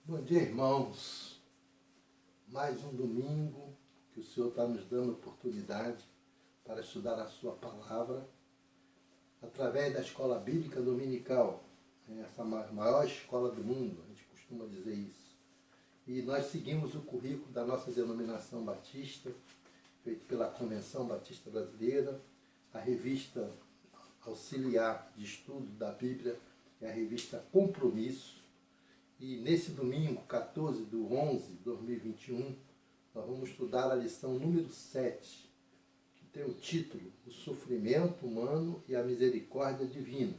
Bom dia, irmãos. Mais um domingo que o Senhor está nos dando oportunidade para estudar a sua palavra através da escola bíblica dominical, essa maior escola do mundo, a gente costuma dizer isso. E nós seguimos o currículo da nossa denominação batista, feito pela Convenção Batista Brasileira, a revista auxiliar de estudo da Bíblia é a revista Compromisso. E nesse domingo, 14/11/2021, nós vamos estudar a lição número 7, que tem o título O Sofrimento Humano e a Misericórdia Divina.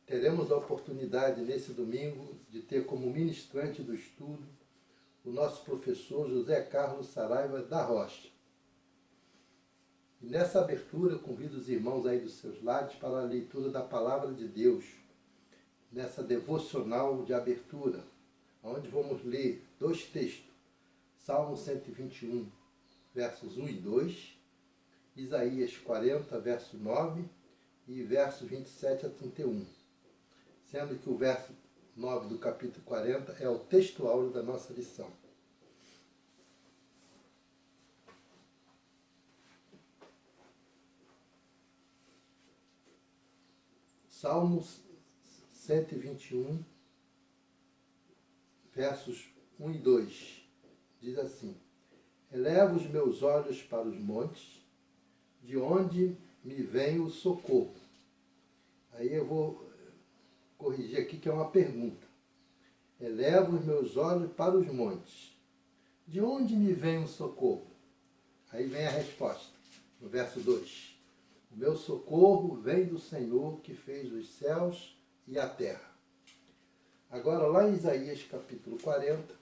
Teremos a oportunidade nesse domingo de ter como ministrante do estudo o nosso professor José Carlos Saraiva da Rocha. E nessa abertura eu convido os irmãos aí dos seus lados para a leitura da Palavra de Deus, nessa devocional de abertura, onde vamos ler dois textos, Salmo 121, versos 1 e 2, Isaías 40, verso 9 e verso 27 a 31, sendo que o verso 9 do capítulo 40 é o texto áureo da nossa lição. Salmos 121, versos 1 e 2, diz assim: Elevo os meus olhos para os montes, de onde me vem o socorro. Aí eu vou corrigir aqui que é uma pergunta. Elevo os meus olhos para os montes, de onde me vem o socorro? Aí vem a resposta, no verso 2. O meu socorro vem do Senhor que fez os céus e a terra. Agora, lá em Isaías capítulo 40,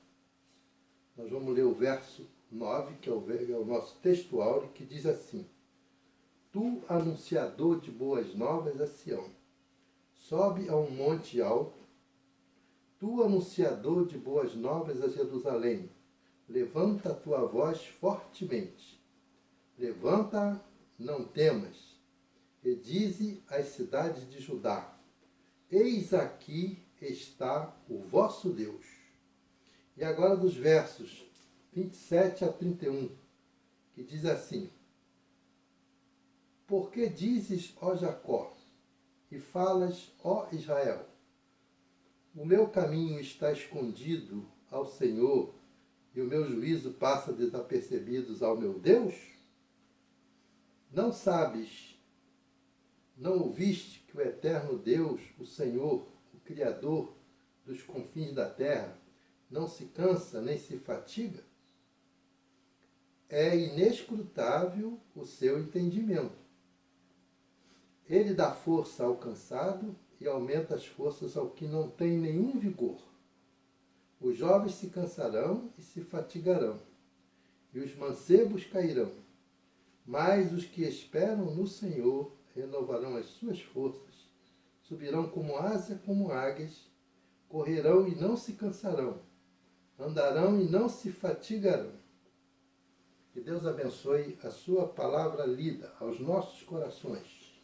nós vamos ler o verso 9, que é o nosso texto áureo, que diz assim: Tu, anunciador de boas novas a Sião, sobe a um monte alto. Tu, anunciador de boas novas a Jerusalém, levanta a tua voz fortemente. Levanta, não temas, e dize às cidades de Judá: Eis aqui está o vosso Deus. E agora dos versos 27 a 31, que diz assim: Por que dizes, ó Jacó, e falas, ó Israel? O meu caminho está escondido ao Senhor, e o meu juízo passa desapercebidos ao meu Deus? Não sabes, não ouviste que o eterno Deus, o Senhor, o Criador dos confins da terra, não se cansa nem se fatiga? É inescrutável o seu entendimento. Ele dá força ao cansado e aumenta as forças ao que não tem nenhum vigor. Os jovens se cansarão e se fatigarão, e os mancebos cairão. Mas os que esperam no Senhor renovarão as suas forças, subirão como asa, como águias, correrão e não se cansarão, andarão e não se fatigarão. Que Deus abençoe a sua palavra lida aos nossos corações.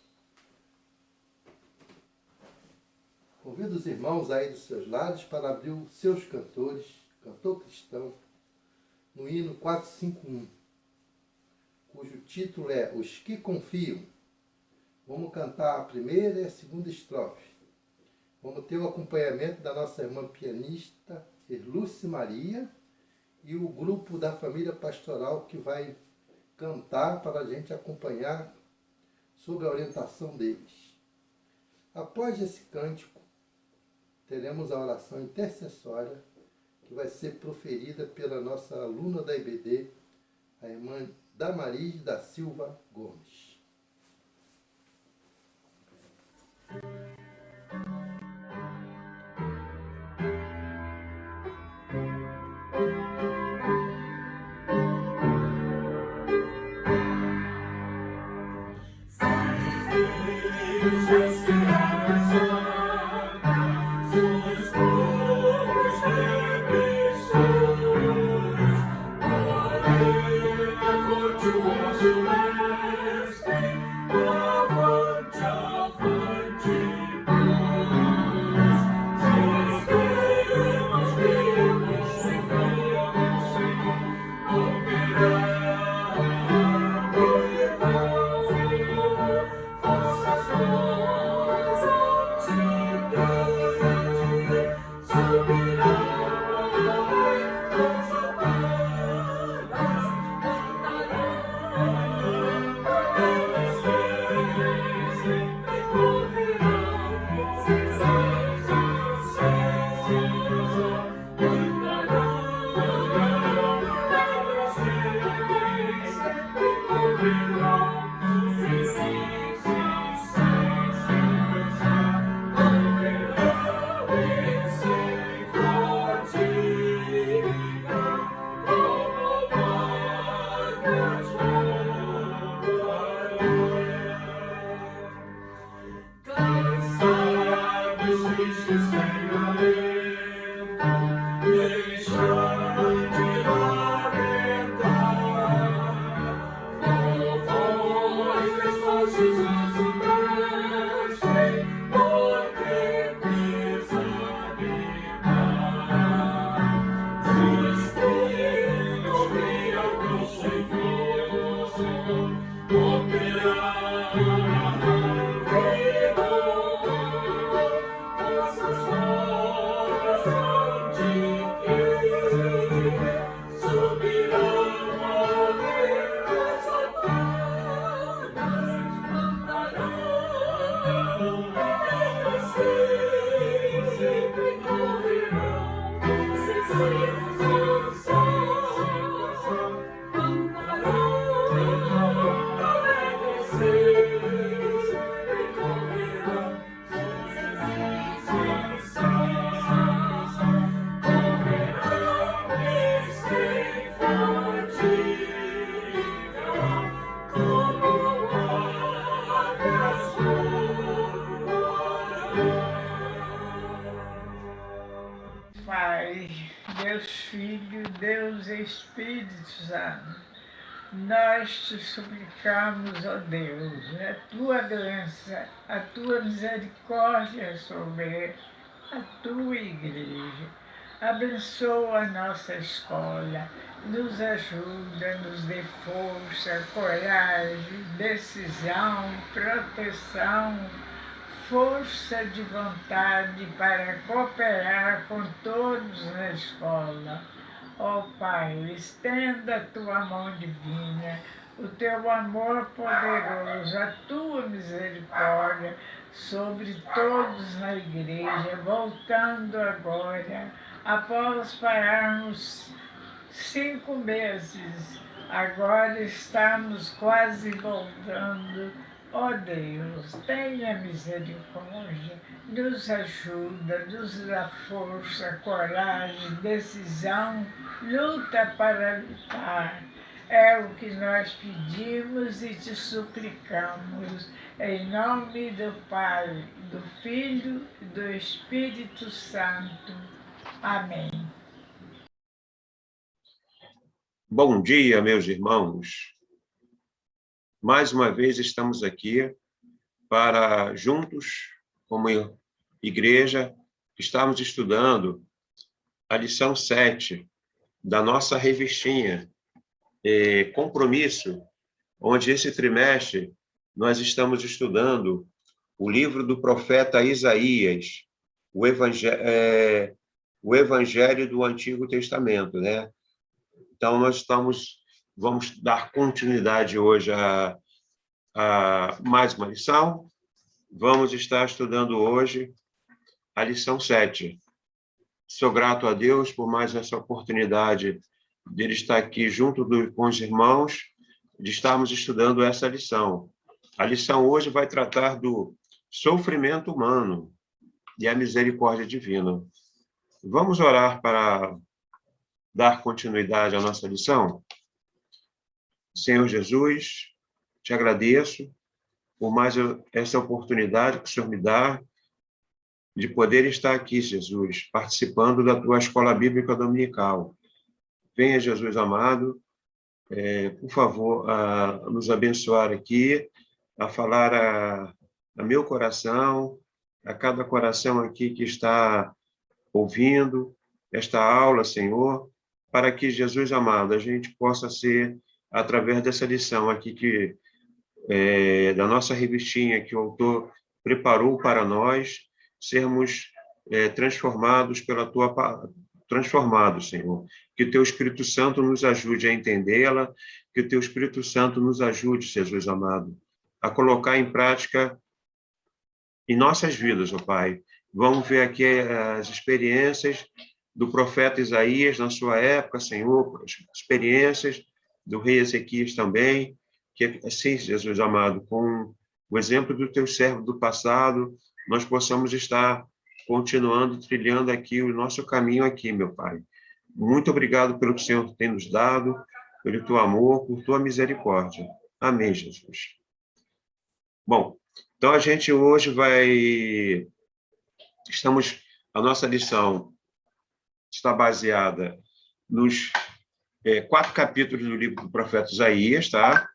Convido os irmãos aí dos seus lados para abrir os seus cantores, cantor cristão, no hino 451, cujo título é Os que Confiam. Vamos cantar a primeira e a segunda estrofe. Vamos ter o acompanhamento da nossa irmã pianista, Erluce Maria, e o grupo da família pastoral que vai cantar para a gente acompanhar sob a orientação deles. Após esse cântico, teremos a oração intercessória que vai ser proferida pela nossa aluna da IBD, a irmã Damaris da Silva Gomes. Avante, avante, Pai, Deus Filho, Deus Espírito Santo, nós te suplicamos, ó Deus, a tua graça, a tua misericórdia sobre a tua igreja. Abençoa a nossa escola, nos ajuda, nos dê força, coragem, decisão, proteção, força de vontade para cooperar com todos na escola. Ó Pai, estenda a tua mão divina, o teu amor poderoso, a tua misericórdia sobre todos na igreja, voltando agora, após pararmos 5 meses, agora estamos quase voltando. Ó Deus, tenha misericórdia, nos ajuda, nos dá força, coragem, decisão, luta para lutar. É o que nós pedimos e te suplicamos, em nome do Pai, do Filho e do Espírito Santo. Amém. Bom dia, meus irmãos. Mais uma vez estamos aqui para, juntos, como igreja, estarmos estudando a lição 7 da nossa revistinha Compromisso, onde esse trimestre nós estamos estudando o livro do profeta Isaías, o Evangelho do Antigo Testamento, né? Então, nós vamos dar continuidade hoje a mais uma lição. Vamos estar estudando hoje a lição 7. Sou grato a Deus por mais essa oportunidade de ele estar aqui junto com os irmãos, de estarmos estudando essa lição. A lição hoje vai tratar do sofrimento humano e a misericórdia divina. Vamos orar para dar continuidade à nossa lição? Senhor Jesus, te agradeço por mais essa oportunidade que o Senhor me dá de poder estar aqui, Jesus, participando da tua escola bíblica dominical. Venha, Jesus amado, por favor, nos abençoar aqui, a falar a meu coração, a cada coração aqui que está ouvindo esta aula, Senhor, para que, Jesus amado, a gente possa ser, através dessa lição aqui da nossa revistinha que o autor preparou para nós, sermos transformados transformados, Senhor. Que o teu Espírito Santo nos ajude a entendê-la, que o teu Espírito Santo nos ajude, Jesus amado, a colocar em prática em nossas vidas, ó Pai. Vamos ver aqui as experiências do profeta Isaías na sua época, Senhor, as experiências do rei Ezequias também, que assim, Jesus amado, com o exemplo do teu servo do passado, nós possamos estar continuando, trilhando aqui o nosso caminho aqui, meu Pai. Muito obrigado pelo que o Senhor tem nos dado, pelo teu amor, por tua misericórdia. Amém, Jesus. Bom, então a gente hoje a nossa lição está baseada nos 4 capítulos do livro do profeta Isaías, tá?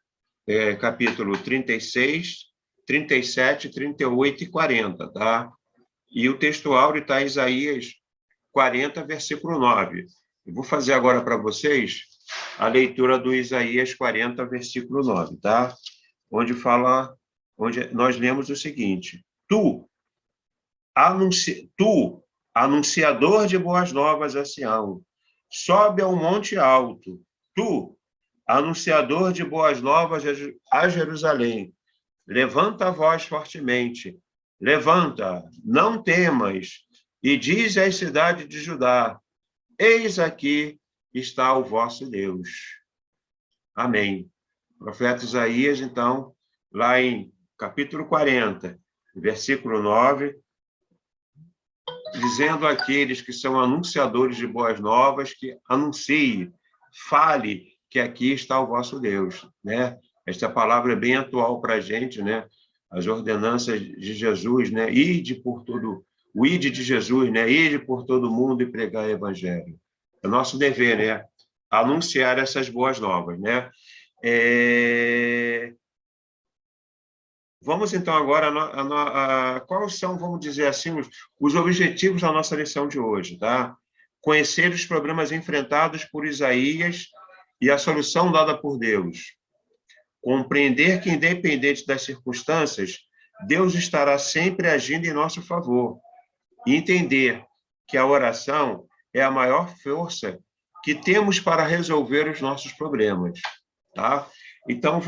Capítulo 36, 37, 38 e 40, tá? E o texto áureo está em Isaías 40, versículo 9. Eu vou fazer agora para vocês a leitura do Isaías 40, versículo 9, tá? onde nós lemos o seguinte: Tu, anunciador de boas novas a Sião, sobe ao monte alto. Tu, anunciador de boas novas a Jerusalém, levanta a voz fortemente. Levanta, não temas, e diz às cidades de Judá: Eis aqui está o vosso Deus. Amém. O profeta Isaías, então, lá em capítulo 40, versículo 9, dizendo àqueles que são anunciadores de boas novas que anuncie, fale que aqui está o vosso Deus, né? Esta palavra é bem atual para a gente, né? As ordenanças de Jesus, né? O ide de Jesus, né? Ide por todo mundo e pregar o evangelho. É nosso dever, né? Anunciar essas boas novas, né? Vamos, então, agora quais são, vamos dizer assim, os objetivos da nossa lição de hoje, tá? Conhecer os problemas enfrentados por Isaías e a solução dada por Deus. Compreender que, independente das circunstâncias, Deus estará sempre agindo em nosso favor. E entender que a oração é a maior força que temos para resolver os nossos problemas, tá? Então,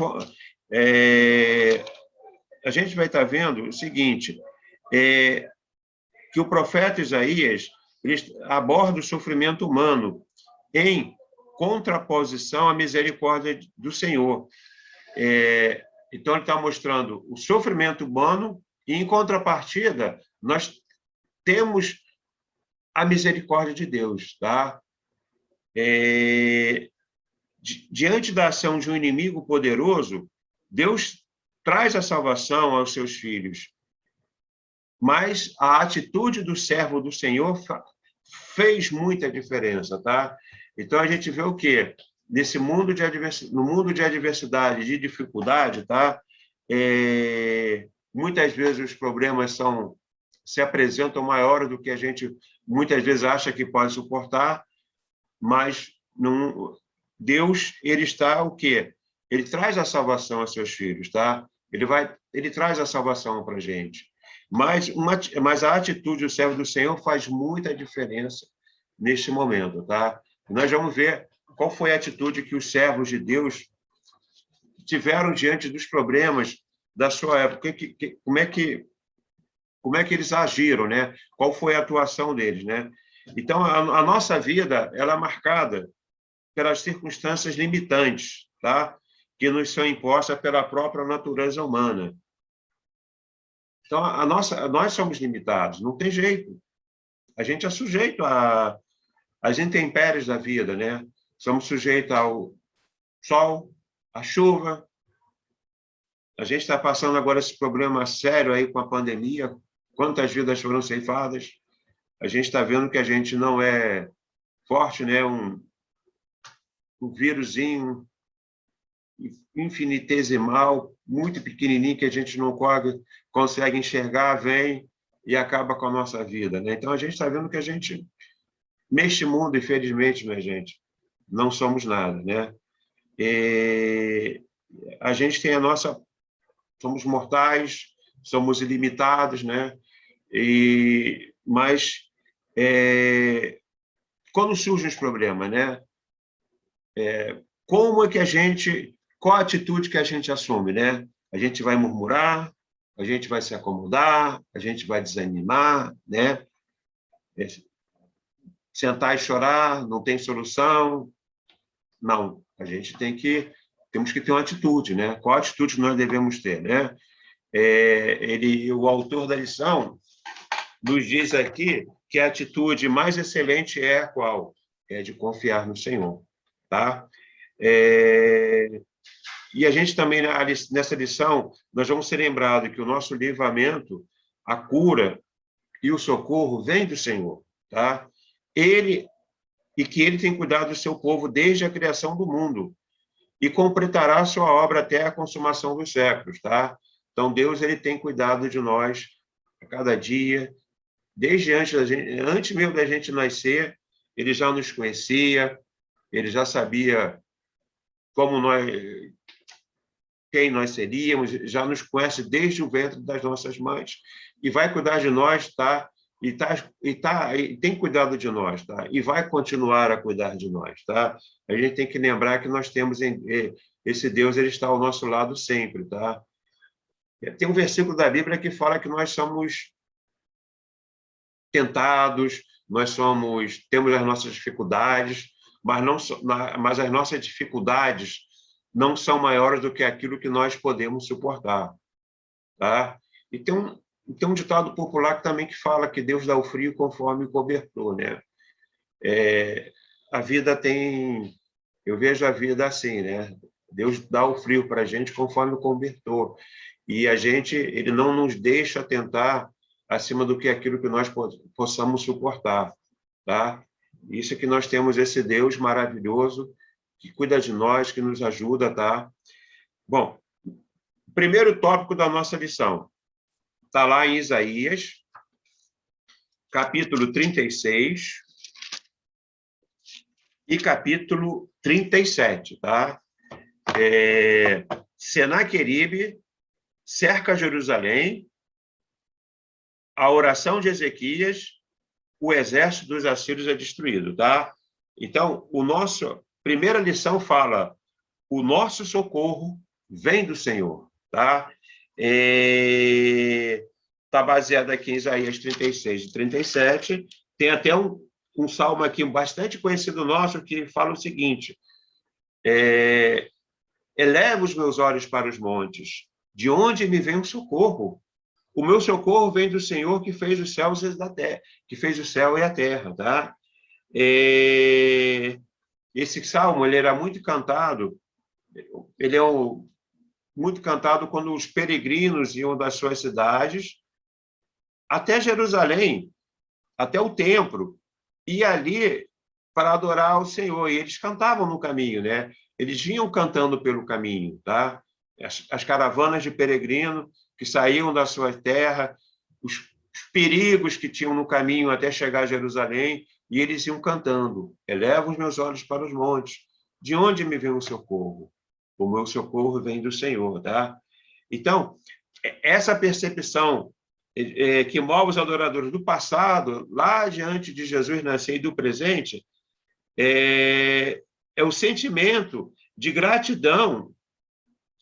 a gente vai estar vendo o seguinte, que o profeta Isaías aborda o sofrimento humano em contraposição à misericórdia do Senhor. Então, ele está mostrando o sofrimento humano e, em contrapartida, nós temos a misericórdia de Deus, tá? Diante da ação de um inimigo poderoso, Deus traz a salvação aos seus filhos. Mas a atitude do servo do Senhor fez muita diferença, tá? Então, a gente vê o quê? No mundo de adversidade, de dificuldade, tá? Muitas vezes os problemas se apresentam maiores do que a gente muitas vezes acha que pode suportar, mas Deus, ele está o quê? Ele traz a salvação aos seus filhos, tá? Ele traz a salvação para a gente. Mas a atitude do servo do Senhor faz muita diferença neste momento, tá? Nós vamos ver qual foi a atitude que os servos de Deus tiveram diante dos problemas da sua época, como é que eles agiram, né? Qual foi a atuação deles, né? Então, a nossa vida, ela é marcada pelas circunstâncias limitantes, tá? Que nos são impostas pela própria natureza humana. Então, nós somos limitados, não tem jeito. A gente é sujeito às intempéries da vida, né? Somos sujeitos ao sol, à chuva. A gente está passando agora esse problema sério aí com a pandemia. Quantas vidas foram ceifadas? A gente está vendo que a gente não é forte, né? Um vírusinho infinitesimal, muito pequenininho, que a gente não consegue enxergar, vem e acaba com a nossa vida, né? Então, a gente está vendo que a gente, neste mundo, infelizmente, minha gente, não somos nada, né? A gente tem somos mortais, somos ilimitados, né? Mas quando surgem os problemas, né? Como é que qual a atitude que a gente assume, né? A gente vai murmurar, a gente vai se acomodar, a gente vai desanimar, né? Sentar e chorar, não tem solução. Não, temos que ter uma atitude, né? Qual a atitude que nós devemos ter, né? O autor da lição nos diz aqui que a atitude mais excelente é a qual? É de confiar no Senhor, tá? E a gente também, nessa lição, nós vamos ser lembrados que o nosso livramento, a cura e o socorro vem do Senhor, tá? E que ele tem cuidado do seu povo desde a criação do mundo e completará a sua obra até a consumação dos séculos, tá? Então, Deus, ele tem cuidado de nós a cada dia, desde antes mesmo da gente nascer, ele já nos conhecia, ele já sabia como nós quem nós seríamos, já nos conhece desde o ventre das nossas mães e vai cuidar de nós, tá? E tem cuidado de nós, tá? E vai continuar a cuidar de nós, tá? A gente tem que lembrar que nós temos esse Deus, ele está ao nosso lado sempre, tá? Tem um versículo da Bíblia que fala que nós somos tentados, temos as nossas dificuldades, mas as nossas dificuldades não são maiores do que aquilo que nós podemos suportar, tá? E tem um ditado popular também que fala que Deus dá o frio conforme o cobertor, né? A vida eu vejo a vida assim, né? Deus dá o frio para a gente conforme o cobertor. E ele não nos deixa tentar acima do que aquilo que nós possamos suportar, tá? Isso é que nós temos esse Deus maravilhoso que cuida de nós, que nos ajuda, tá? Bom, primeiro tópico da nossa lição está lá em Isaías, capítulo 36 e capítulo 37, tá? Senaqueribe cerca Jerusalém, a oração de Ezequias, o exército dos assírios é destruído, tá? Então, primeira lição fala, o nosso socorro vem do Senhor, tá? Está baseado aqui em Isaías 36 e 37. Tem até um salmo aqui bastante conhecido nosso que fala o seguinte, eleva os meus olhos para os montes, de onde me vem o socorro? O meu socorro vem do Senhor que fez os céus e da terra, que fez o céu e a terra, tá? Esse salmo, ele era muito cantado, muito cantado quando os peregrinos iam das suas cidades até Jerusalém, até o templo, e ali para adorar ao Senhor, e eles cantavam no caminho, né? Eles vinham cantando pelo caminho, tá? As caravanas de peregrino que saíam da sua terra, os perigos que tinham no caminho até chegar a Jerusalém, e eles iam cantando, eleva os meus olhos para os montes, de onde me vem o socorro? O meu socorro vem do Senhor, tá? Então, essa percepção que move os adoradores do passado, lá diante de Jesus nascer e do presente, é o sentimento de gratidão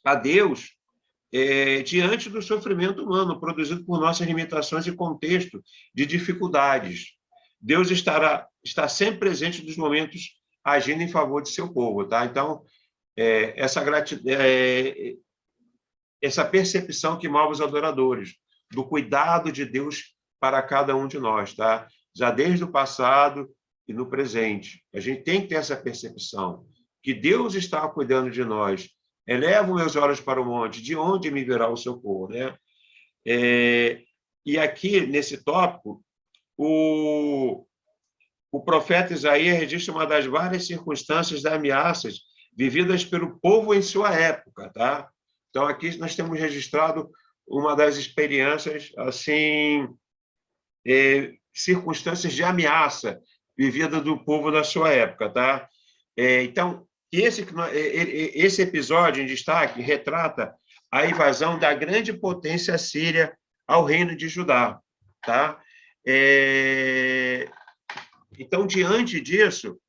a Deus diante do sofrimento humano, produzido por nossas limitações e contexto de dificuldades. Deus está sempre presente nos momentos agindo em favor de seu povo, tá? Então, essa percepção que move os adoradores, do cuidado de Deus para cada um de nós, tá? Já desde o passado e no presente. A gente tem que ter essa percepção, que Deus está cuidando de nós. Elevo meus olhos para o monte, de onde me virá o socorro, né? E aqui, nesse tópico, o profeta Isaías registra uma das várias circunstâncias de ameaças vividas pelo povo em sua época, tá? Então, aqui nós temos registrado uma das experiências, assim, circunstâncias de ameaça vivida do povo da sua época, tá? Então, esse episódio em destaque retrata a invasão da grande potência síria ao reino de Judá, tá? Então, diante disso,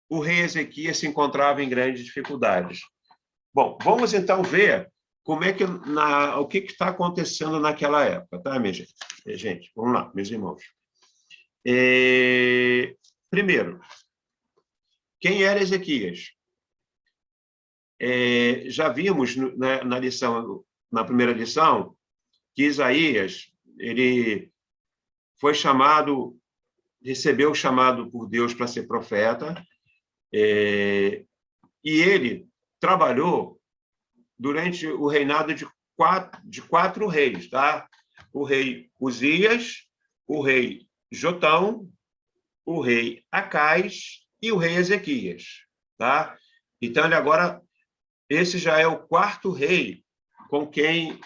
o rei Ezequias se encontrava em grandes dificuldades. Bom, vamos então ver como é que o que está acontecendo naquela época, tá, minha gente? Gente, vamos lá, meus irmãos. Primeiro, quem era Ezequias? Já vimos na primeira lição, que Isaías ele foi recebeu o chamado por Deus para ser profeta, e ele trabalhou durante o reinado de quatro reis, tá? O rei Uzias, o rei Jotão, o rei Acais e o rei Ezequias, tá? Então, esse já é o quarto rei com quem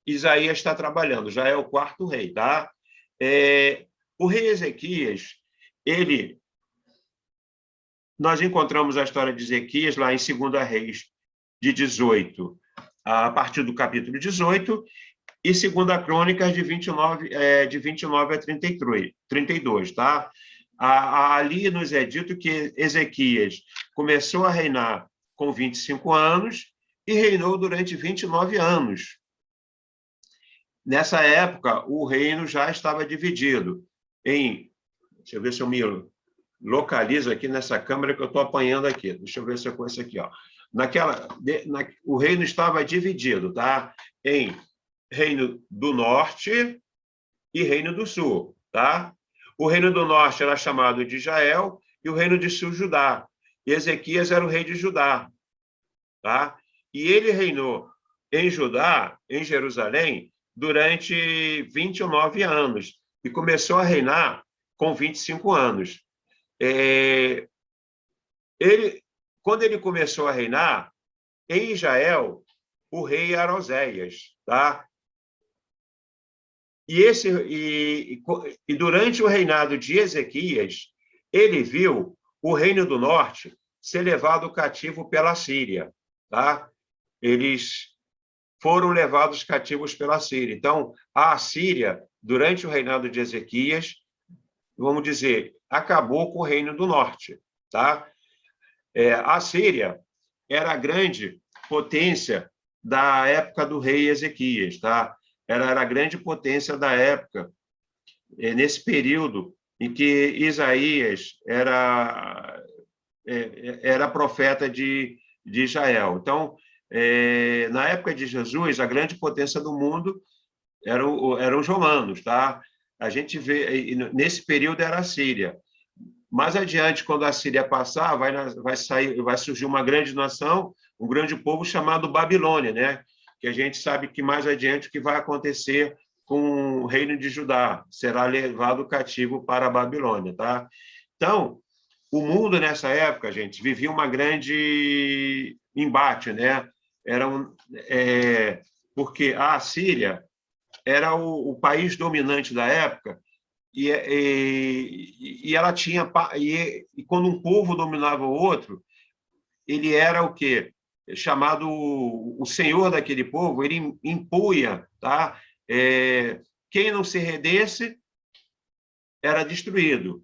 Isaías está trabalhando, já é o quarto rei, tá? O rei Ezequias, nós encontramos a história de Ezequias lá em 2 Reis de 18, a partir do capítulo 18, e 2 Crônicas, de 29 a 32, tá? Ali nos é dito que Ezequias começou a reinar com 25 anos e reinou durante 29 anos. Nessa época, o reino já estava dividido em... Deixa eu ver se eu me localizo aqui nessa câmera que eu estou apanhando aqui. Deixa eu ver se eu conheço aqui, ó. O reino estava dividido, tá? Em Reino do Norte e Reino do Sul, tá? O Reino do Norte era chamado de Israel e o Reino do Sul, Judá. E Ezequias era o rei de Judá, tá? E ele reinou em Judá, em Jerusalém, durante 29 anos e começou a reinar com 25 anos. Quando ele começou a reinar, em Israel, o rei era Oséias, tá? E durante o reinado de Ezequias, ele viu o reino do norte ser levado cativo pela Síria, tá? Eles foram levados cativos pela Síria. Então, a Síria, durante o reinado de Ezequias, vamos dizer, acabou com o reino do norte, tá? A Síria era a grande potência da época do rei Ezequias, tá? Ela era a grande potência da época, nesse período em que Isaías era profeta de Israel. Então, na época de Jesus, a grande potência do mundo eram os romanos, tá? A gente vê, nesse período era a Síria. Mais adiante, quando a Síria passar, vai surgir uma grande nação, um grande povo chamado Babilônia, né? Que a gente sabe que mais adiante o que vai acontecer com o reino de Judá, será levado cativo para a Babilônia, tá? Então, o mundo nessa época, gente, vivia uma grande embate, né? Porque a Síria era o país dominante da época e ela tinha e quando um povo dominava o outro, ele era o quê? Chamado o senhor daquele povo, ele impunha, tá? Quem não se rendesse era destruído.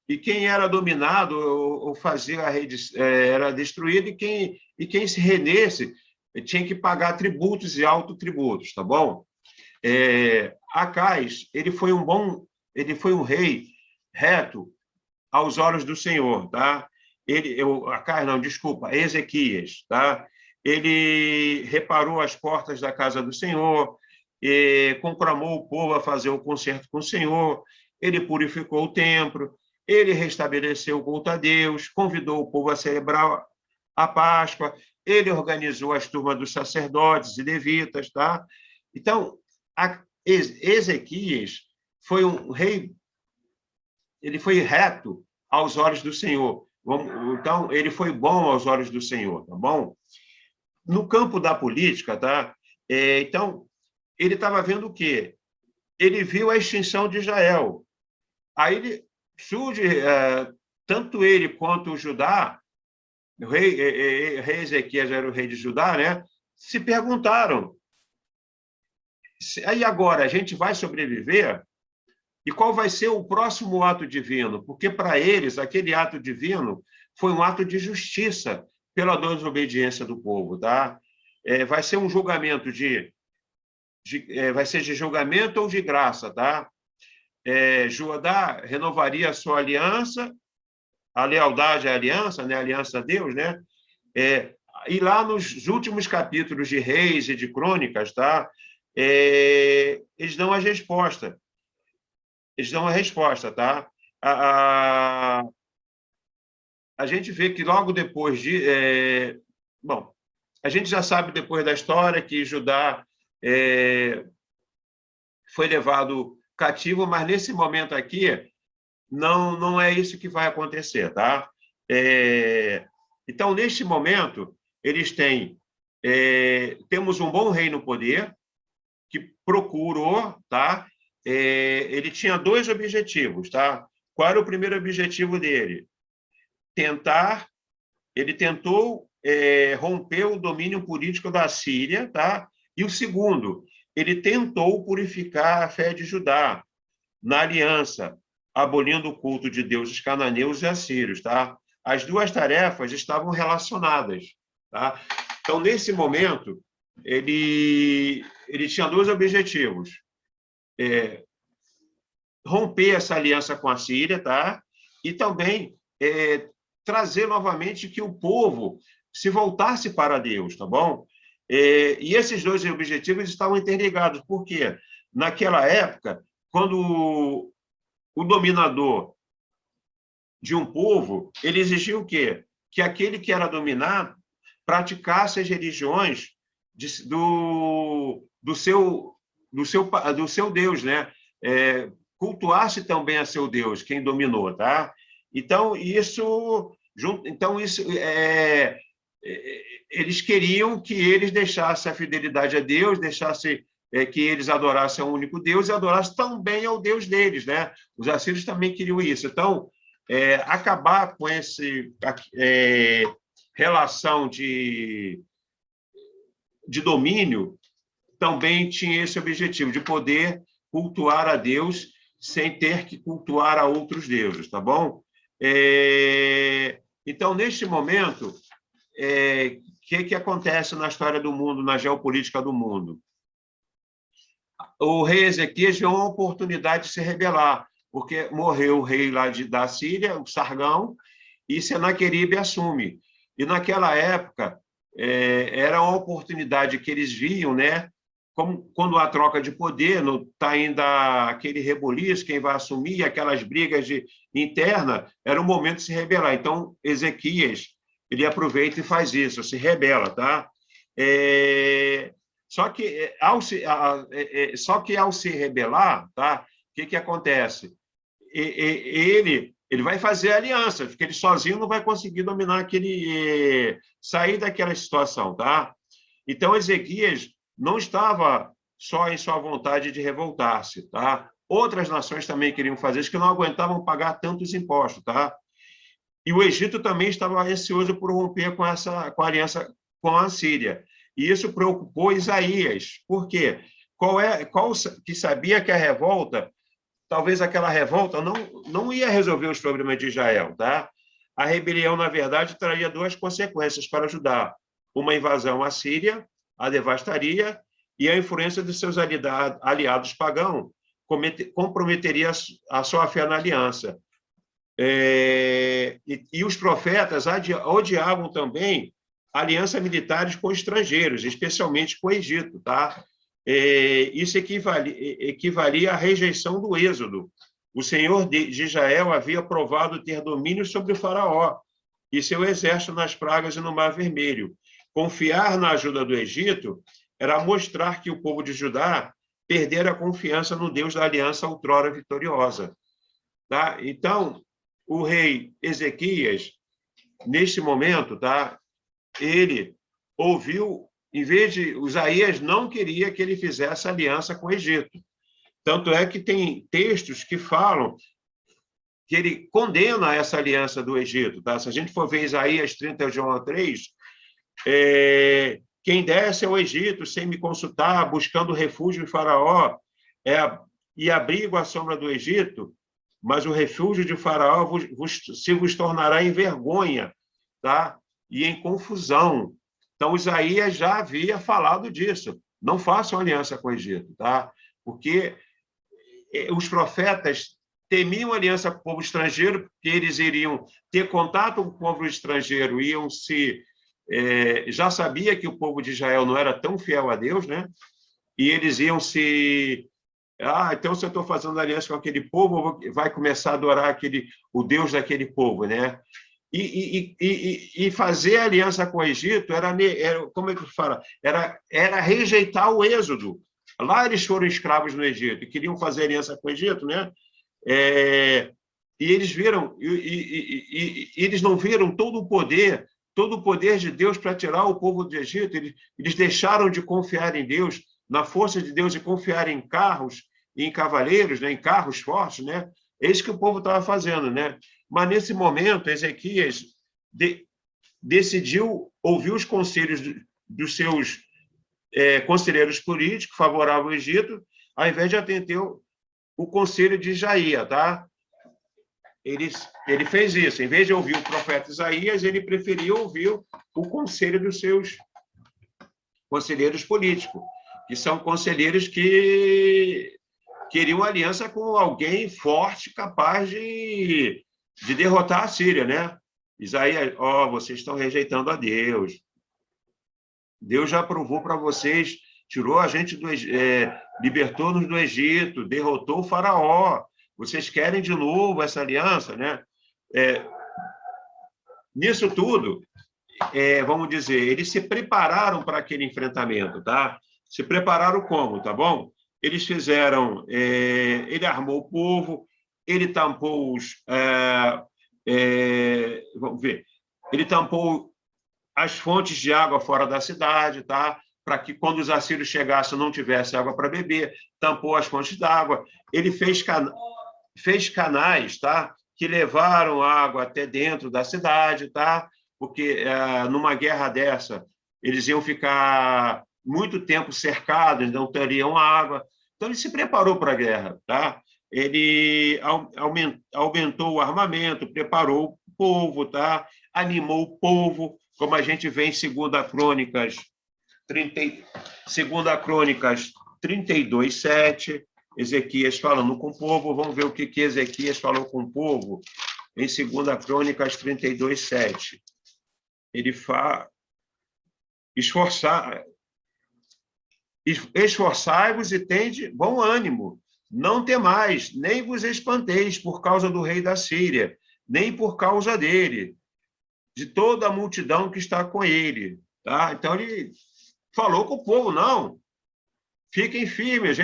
E quem era dominado ou fazia a rede era destruído, e quem se rendesse tinha que pagar tributos e autotributos, tá bom? Acais, ele foi um rei reto aos olhos do Senhor, tá? Ezequias, tá? Ele reparou as portas da casa do Senhor, conclamou o povo a fazer o concerto com o Senhor, ele purificou o templo, ele restabeleceu o culto a Deus, convidou o povo a celebrar a Páscoa, ele organizou as turmas dos sacerdotes e levitas, tá? Então, Ezequias foi um rei, ele foi reto aos olhos do Senhor. Então, ele foi bom aos olhos do Senhor, tá bom? No campo da política, tá? Então, ele estava vendo o quê? Ele viu a extinção de Israel. Aí surge, tanto ele quanto o Judá, o rei Ezequias era o rei de Judá, né? Se perguntaram, aí agora a gente vai sobreviver? E qual vai ser o próximo ato divino? Porque, para eles, aquele ato divino foi um ato de justiça pela desobediência do povo, tá? Vai ser um julgamento vai ser de julgamento ou de graça, tá? Judá renovaria a sua aliança, a lealdade à aliança, né? A aliança a Deus, né? E lá nos últimos capítulos de Reis e de Crônicas, tá? Eles dão a resposta. Eles dão a resposta, tá? A gente vê que logo depois bom, a gente já sabe depois da história que Judá foi levado cativo, mas nesse momento aqui não é isso que vai acontecer, tá? Então, neste momento, eles temos um bom rei no poder que procurou, tá? Ele tinha 2 objetivos, tá? Qual era o primeiro objetivo dele? Ele tentou rompeu o domínio político da Síria, tá? E o segundo, ele tentou purificar a fé de Judá na aliança, abolindo o culto de deuses cananeus e assírios, tá? As duas tarefas estavam relacionadas, tá? Então, nesse momento, ele tinha dois objetivos: romper essa aliança com a Síria, tá? E também trazer novamente que o povo se voltasse para Deus, tá bom? E esses dois objetivos estavam interligados, porque naquela época, quando o dominador de um povo, ele exigia o quê? Que aquele que era dominado praticasse as religiões do seu Deus, né? Cultuasse também a seu Deus, quem dominou, tá? Então, eles queriam que eles deixassem a fidelidade a Deus, deixassem que eles adorassem ao único Deus e adorassem também ao Deus deles, né? Os assírios também queriam isso. Então, acabar com essa relação de domínio também tinha esse objetivo, de poder cultuar a Deus sem ter que cultuar a outros deuses, tá bom? Então, neste momento, que acontece na história do mundo, na geopolítica do mundo? O rei Ezequias viu uma oportunidade de se rebelar, porque morreu o rei lá da Síria, o Sargão, e Senaqueribe assume. E naquela época, era uma oportunidade que eles viam, né? Como quando há troca de poder, está ainda aquele reboliço, quem vai assumir, aquelas brigas internas, era o momento de se rebelar. Então, Ezequias, ele aproveita e faz isso, se rebela, tá? Só que ao se rebelar, tá? O que acontece? Ele vai fazer aliança, porque ele sozinho não vai conseguir dominar sair daquela situação, tá? Então, Ezequias não estava só em sua vontade de revoltar-se, tá? Outras nações também queriam fazer isso, que não aguentavam pagar tantos impostos, tá? E o Egito também estava ansioso por romper com a aliança com a Síria. E isso preocupou Isaías. Por quê? Que sabia que a revolta, talvez aquela revolta não ia resolver os problemas de Israel, tá? A rebelião, na verdade, traria duas consequências para Judá: uma invasão à Síria, a devastaria, e a influência de seus aliados pagãos comprometeria a sua fé na aliança. E os profetas odiavam também alianças militares com estrangeiros, especialmente com o Egito, tá? Isso equivalia à rejeição do Êxodo. O Senhor de Israel havia provado ter domínio sobre o faraó e seu exército nas pragas e no Mar Vermelho. Confiar na ajuda do Egito era mostrar que o povo de Judá perdera a confiança no Deus da aliança outrora vitoriosa. Tá? Então, o rei Ezequias, neste momento, tá? Ele ouviu, em vez de... Isaías não queria que ele fizesse aliança com o Egito. Tanto é que tem textos que falam que ele condena essa aliança do Egito. Tá? Se a gente for ver Isaías 31:3, quem desce ao Egito sem me consultar, buscando refúgio em Faraó, e abrigo à sombra do Egito, mas o refúgio de Faraó se vos tornará em vergonha, tá? E em confusão. Então, Isaías já havia falado disso. Não façam aliança com o Egito, tá? Porque os profetas temiam aliança com o povo estrangeiro, porque eles iriam ter contato com o povo estrangeiro, já sabia que o povo de Israel não era tão fiel a Deus, né? E eles iam então se eu estou fazendo aliança com aquele povo, vai começar a adorar o Deus daquele povo, né? E fazer aliança com o Egito era como é que fala? Era rejeitar o Êxodo. Lá eles foram escravos no Egito e queriam fazer aliança com o Egito, né? E eles viram, eles não viram todo o poder de Deus para tirar o povo do Egito. Eles deixaram de confiar em Deus, na força de Deus, e confiar em carros e em cavaleiros, né? Em carros fortes, né? É isso que o povo estava fazendo, né? Mas nesse momento, Ezequias decidiu ouvir os conselhos dos seus conselheiros políticos favoráveis ao Egito, ao invés de atender o conselho de Isaías, tá? Ele fez isso. Em vez de ouvir o profeta Isaías, ele preferiu ouvir o conselho dos seus conselheiros políticos, que são conselheiros que queriam aliança com alguém forte, capaz de derrotar a Síria, né? Isaías, vocês estão rejeitando a Deus. Deus já provou para vocês, tirou a gente libertou-nos do Egito, derrotou o faraó. Vocês querem de novo essa aliança, né? Nisso tudo, vamos dizer, eles se prepararam para aquele enfrentamento, tá? Se prepararam como, tá bom? Eles fizeram, ele armou o povo, ele tampou vamos ver, ele tampou as fontes de água fora da cidade, tá? Para que quando os assírios chegassem não tivesse água para beber, tampou as fontes d'água. Ele fez canais, tá? Que levaram água até dentro da cidade, tá? Porque numa guerra dessa eles iam ficar muito tempo cercados, não teriam água. Então ele se preparou para a guerra, tá? Ele aumentou o armamento, preparou o povo, tá? Animou o povo, como a gente vê em 2 Crônicas 32:7, Ezequias falando com o povo. Vamos ver o que Ezequias falou com o povo em 2 Crônicas 32:7. Ele fala: esforçai-vos e tende bom ânimo, não temais, nem vos espanteis por causa do rei da Síria, nem por causa dele, de toda a multidão que está com ele. Tá? Então, ele falou com o povo, não, fiquem firmes,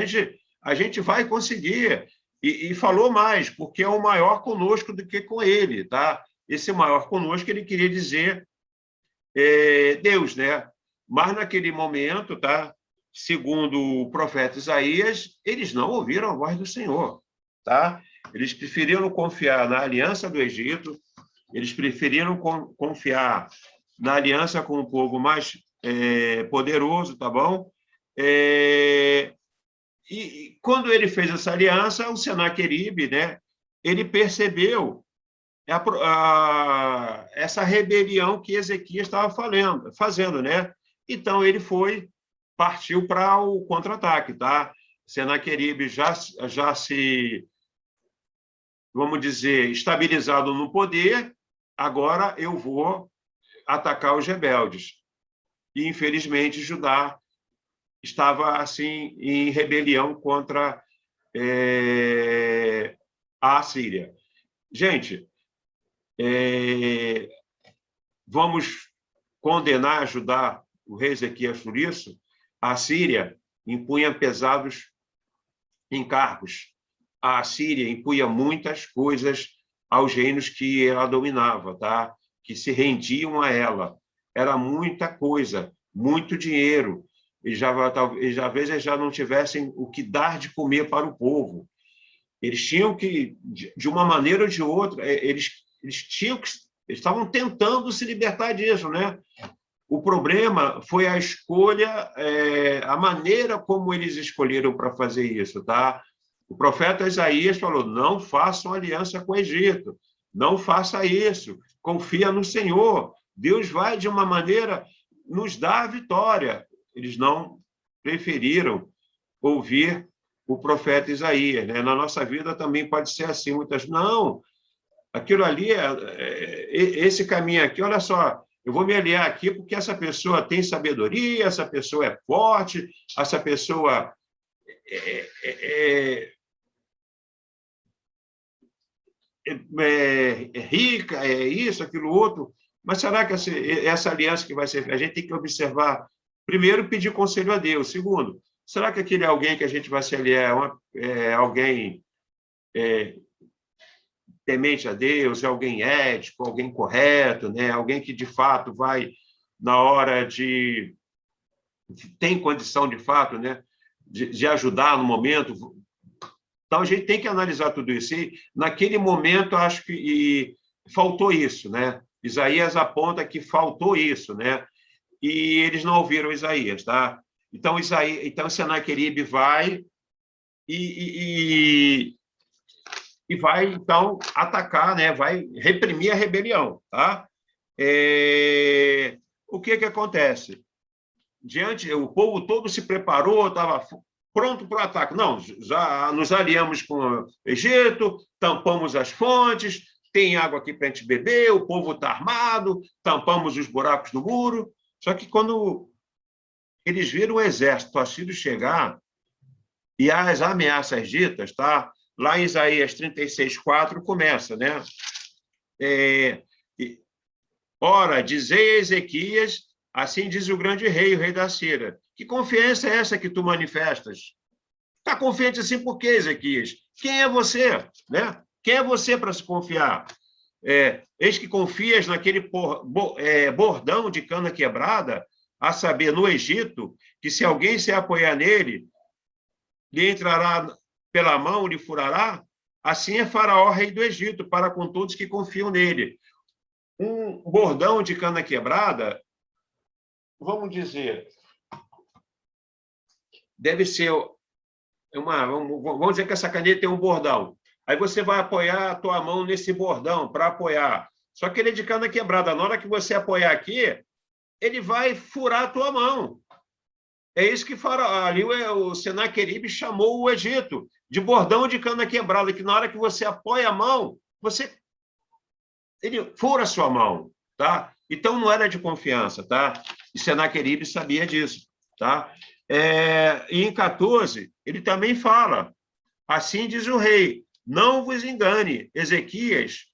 a gente vai conseguir. E falou mais, porque é o maior conosco do que com ele. Tá? Esse maior conosco, ele queria dizer Deus, né? Mas, naquele momento, tá? Segundo o profeta Isaías, eles não ouviram a voz do Senhor. Tá? Eles preferiram confiar na aliança do Egito, eles preferiram confiar na aliança com o povo mais poderoso, tá bom? E quando ele fez essa aliança, o Senaqueribe, né, ele percebeu essa rebelião que Ezequias estava fazendo, né? Então, ele partiu para o contra-ataque, tá? Senaqueribe já se, vamos dizer, estabilizado no poder, agora eu vou atacar os rebeldes. E, infelizmente, Judá estava, assim, em rebelião contra a Assíria. Gente, vamos condenar Judá, o rei Ezequias, por isso? A Síria impunha pesados encargos. A Assíria impunha muitas coisas aos reinos que ela dominava, tá? Que se rendiam a ela. Era muita coisa, muito dinheiro. E às vezes eles já não tivessem o que dar de comer para o povo. Eles tinham que, de uma maneira ou de outra, eles estavam tentando se libertar disso, né? O problema foi a escolha, a maneira como eles escolheram para fazer isso, tá? O profeta Isaías falou: não façam aliança com o Egito, não faça isso, confia no Senhor, Deus vai, de uma maneira, nos dar a vitória. Eles não preferiram ouvir o profeta Isaías, né? Na nossa vida também pode ser assim, muitas. Não, aquilo ali, esse caminho aqui, olha só, eu vou me aliar aqui porque essa pessoa tem sabedoria, essa pessoa é forte, essa pessoa é rica, é isso, aquilo outro. Mas será que essa aliança que vai ser... A gente tem que observar, primeiro, pedir conselho a Deus. Segundo, será que aquele alguém que a gente vai se aliar é alguém temente a Deus, é alguém ético, alguém correto, né? Alguém que, de fato, vai, na hora tem condição, de fato, né? de ajudar no momento. Então, a gente tem que analisar tudo isso. E, naquele momento, acho que faltou isso, né? Isaías aponta que faltou isso, né? E eles não ouviram Isaías, tá? Então, Senaqueribe vai e vai, então, atacar, né? Vai reprimir a rebelião, tá? O que acontece? O povo todo se preparou, estava pronto para o ataque. Não, já nos aliamos com o Egito, tampamos as fontes, tem água aqui para a gente beber, o povo está armado, tampamos os buracos do muro. Só que quando eles viram o exército assírio chegar e as ameaças ditas, tá? Lá em Isaías 36:4 começa, né? Ora, dizei a Ezequias, assim diz o grande rei, o rei da Síria. Que confiança é essa que tu manifestas? Está confiante assim por quê, Ezequias? Quem é você? Né? Quem é você para se confiar? Eis que confias naquele bordão de cana quebrada, a saber, no Egito, que se alguém se apoiar nele, lhe entrará pela mão, lhe furará? Assim é Faraó, rei do Egito, para com todos que confiam nele. Um bordão de cana quebrada, vamos dizer, deve ser vamos dizer que essa caneta tem um bordão. Aí você vai apoiar a tua mão nesse bordão para apoiar. Só que ele é de cana quebrada. Na hora que você apoiar aqui, ele vai furar a tua mão. É isso que ali o Senaqueribe chamou o Egito de bordão de cana quebrada, que na hora que você apoia a mão, ele fura a sua mão, tá? Então não era de confiança, tá? E Senaqueribe sabia disso, tá? E em 14, ele também fala, assim diz o rei, não vos engane, Ezequias,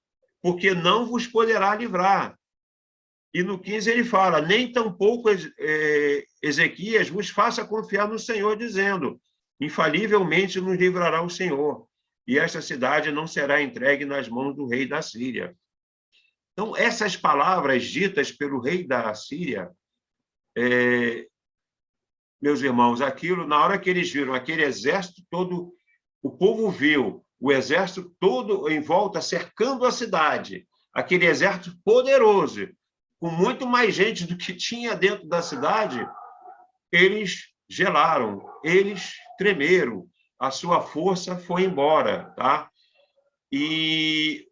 porque não vos poderá livrar. E no 15 ele fala, nem tampouco Ezequias vos faça confiar no Senhor, dizendo, infalivelmente nos livrará o Senhor, e esta cidade não será entregue nas mãos do rei da Síria. Então, essas palavras ditas pelo rei da Síria, meus irmãos, na hora que eles viram aquele exército todo, o povo viu o exército todo em volta cercando a cidade, aquele exército poderoso, com muito mais gente do que tinha dentro da cidade, eles gelaram, eles tremeram, a sua força foi embora, tá? E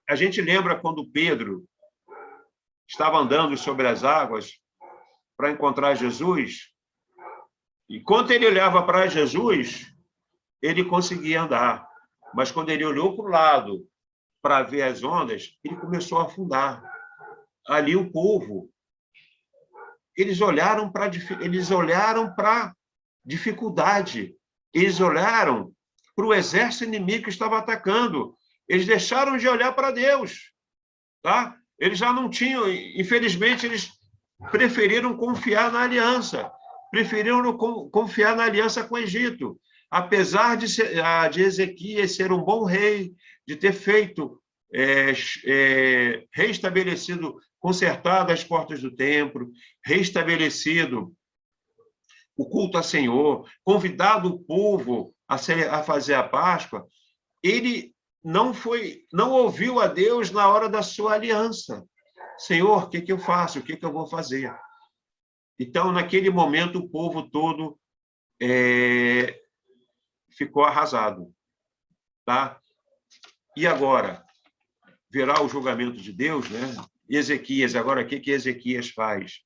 a gente lembra quando Pedro estava andando sobre as águas para encontrar Jesus, e quando ele olhava para Jesus, ele conseguia andar, mas quando ele olhou para o lado para ver as ondas, ele começou a afundar. Ali o povo, eles olharam para dificuldade, eles olharam para o exército inimigo que estava atacando, eles deixaram de olhar para Deus, tá? Eles já não tinham, infelizmente, eles preferiram confiar na aliança, preferiram confiar na aliança com o Egito, apesar de Ezequias ser um bom rei, de ter feito, reestabelecido, consertado as portas do templo, reestabelecido o culto ao Senhor, convidado o povo a fazer a Páscoa, ele não ouviu a Deus na hora da sua aliança. Senhor, o que eu faço? O que eu vou fazer? Então, naquele momento, o povo todo ficou arrasado, tá? E agora? Virá o julgamento de Deus, né? Ezequias, agora o que Ezequias faz?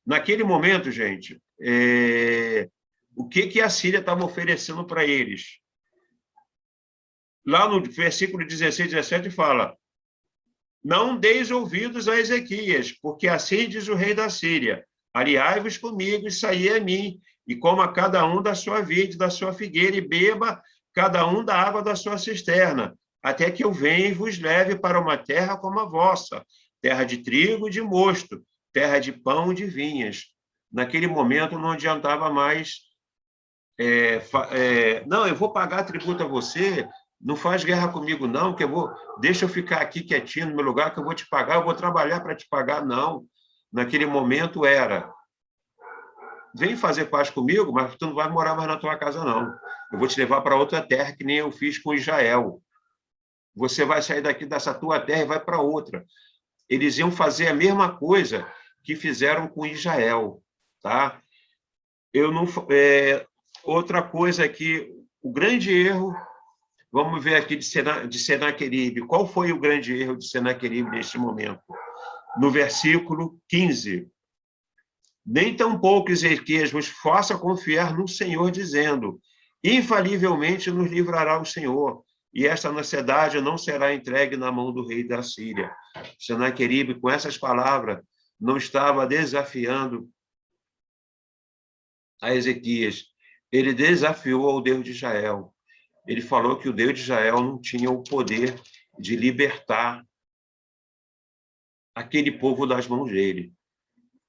Naquele momento, gente, o que a Síria estava oferecendo para eles? Lá no versículo 16, 17 fala, não deis ouvidos a Ezequias, porque assim diz o rei da Síria, aliai-vos comigo e saí a mim, e coma cada um da sua vide, da sua figueira, e beba cada um da água da sua cisterna, até que eu venha e vos leve para uma terra como a vossa, terra de trigo e de mosto, terra de pão e de vinhas. Naquele momento não adiantava mais, não, eu vou pagar tributo a você, não faz guerra comigo não, deixa eu ficar aqui quietinho no meu lugar que eu vou te pagar, eu vou trabalhar para te pagar, não. Naquele momento vem fazer paz comigo, mas tu não vai morar mais na tua casa não. Eu vou te levar para outra terra que nem eu fiz com Israel. você vai sair daqui dessa tua terra e vai para outra. Eles iam fazer a mesma coisa que fizeram com Israel, tá? Eu não, outra coisa aqui, o grande erro, vamos ver aqui de Senaqueribe. Qual foi o grande erro de Senaqueribe neste momento? No versículo 15. Nem tampouco Ezequias vos faça confiar no Senhor, dizendo: infalivelmente nos livrará o Senhor, e esta cidade não será entregue na mão do rei da Síria. Senaqueribe, com essas palavras, não estava desafiando a Ezequias. Ele desafiou ao Deus de Israel. Ele falou que o Deus de Israel não tinha o poder de libertar aquele povo das mãos dele.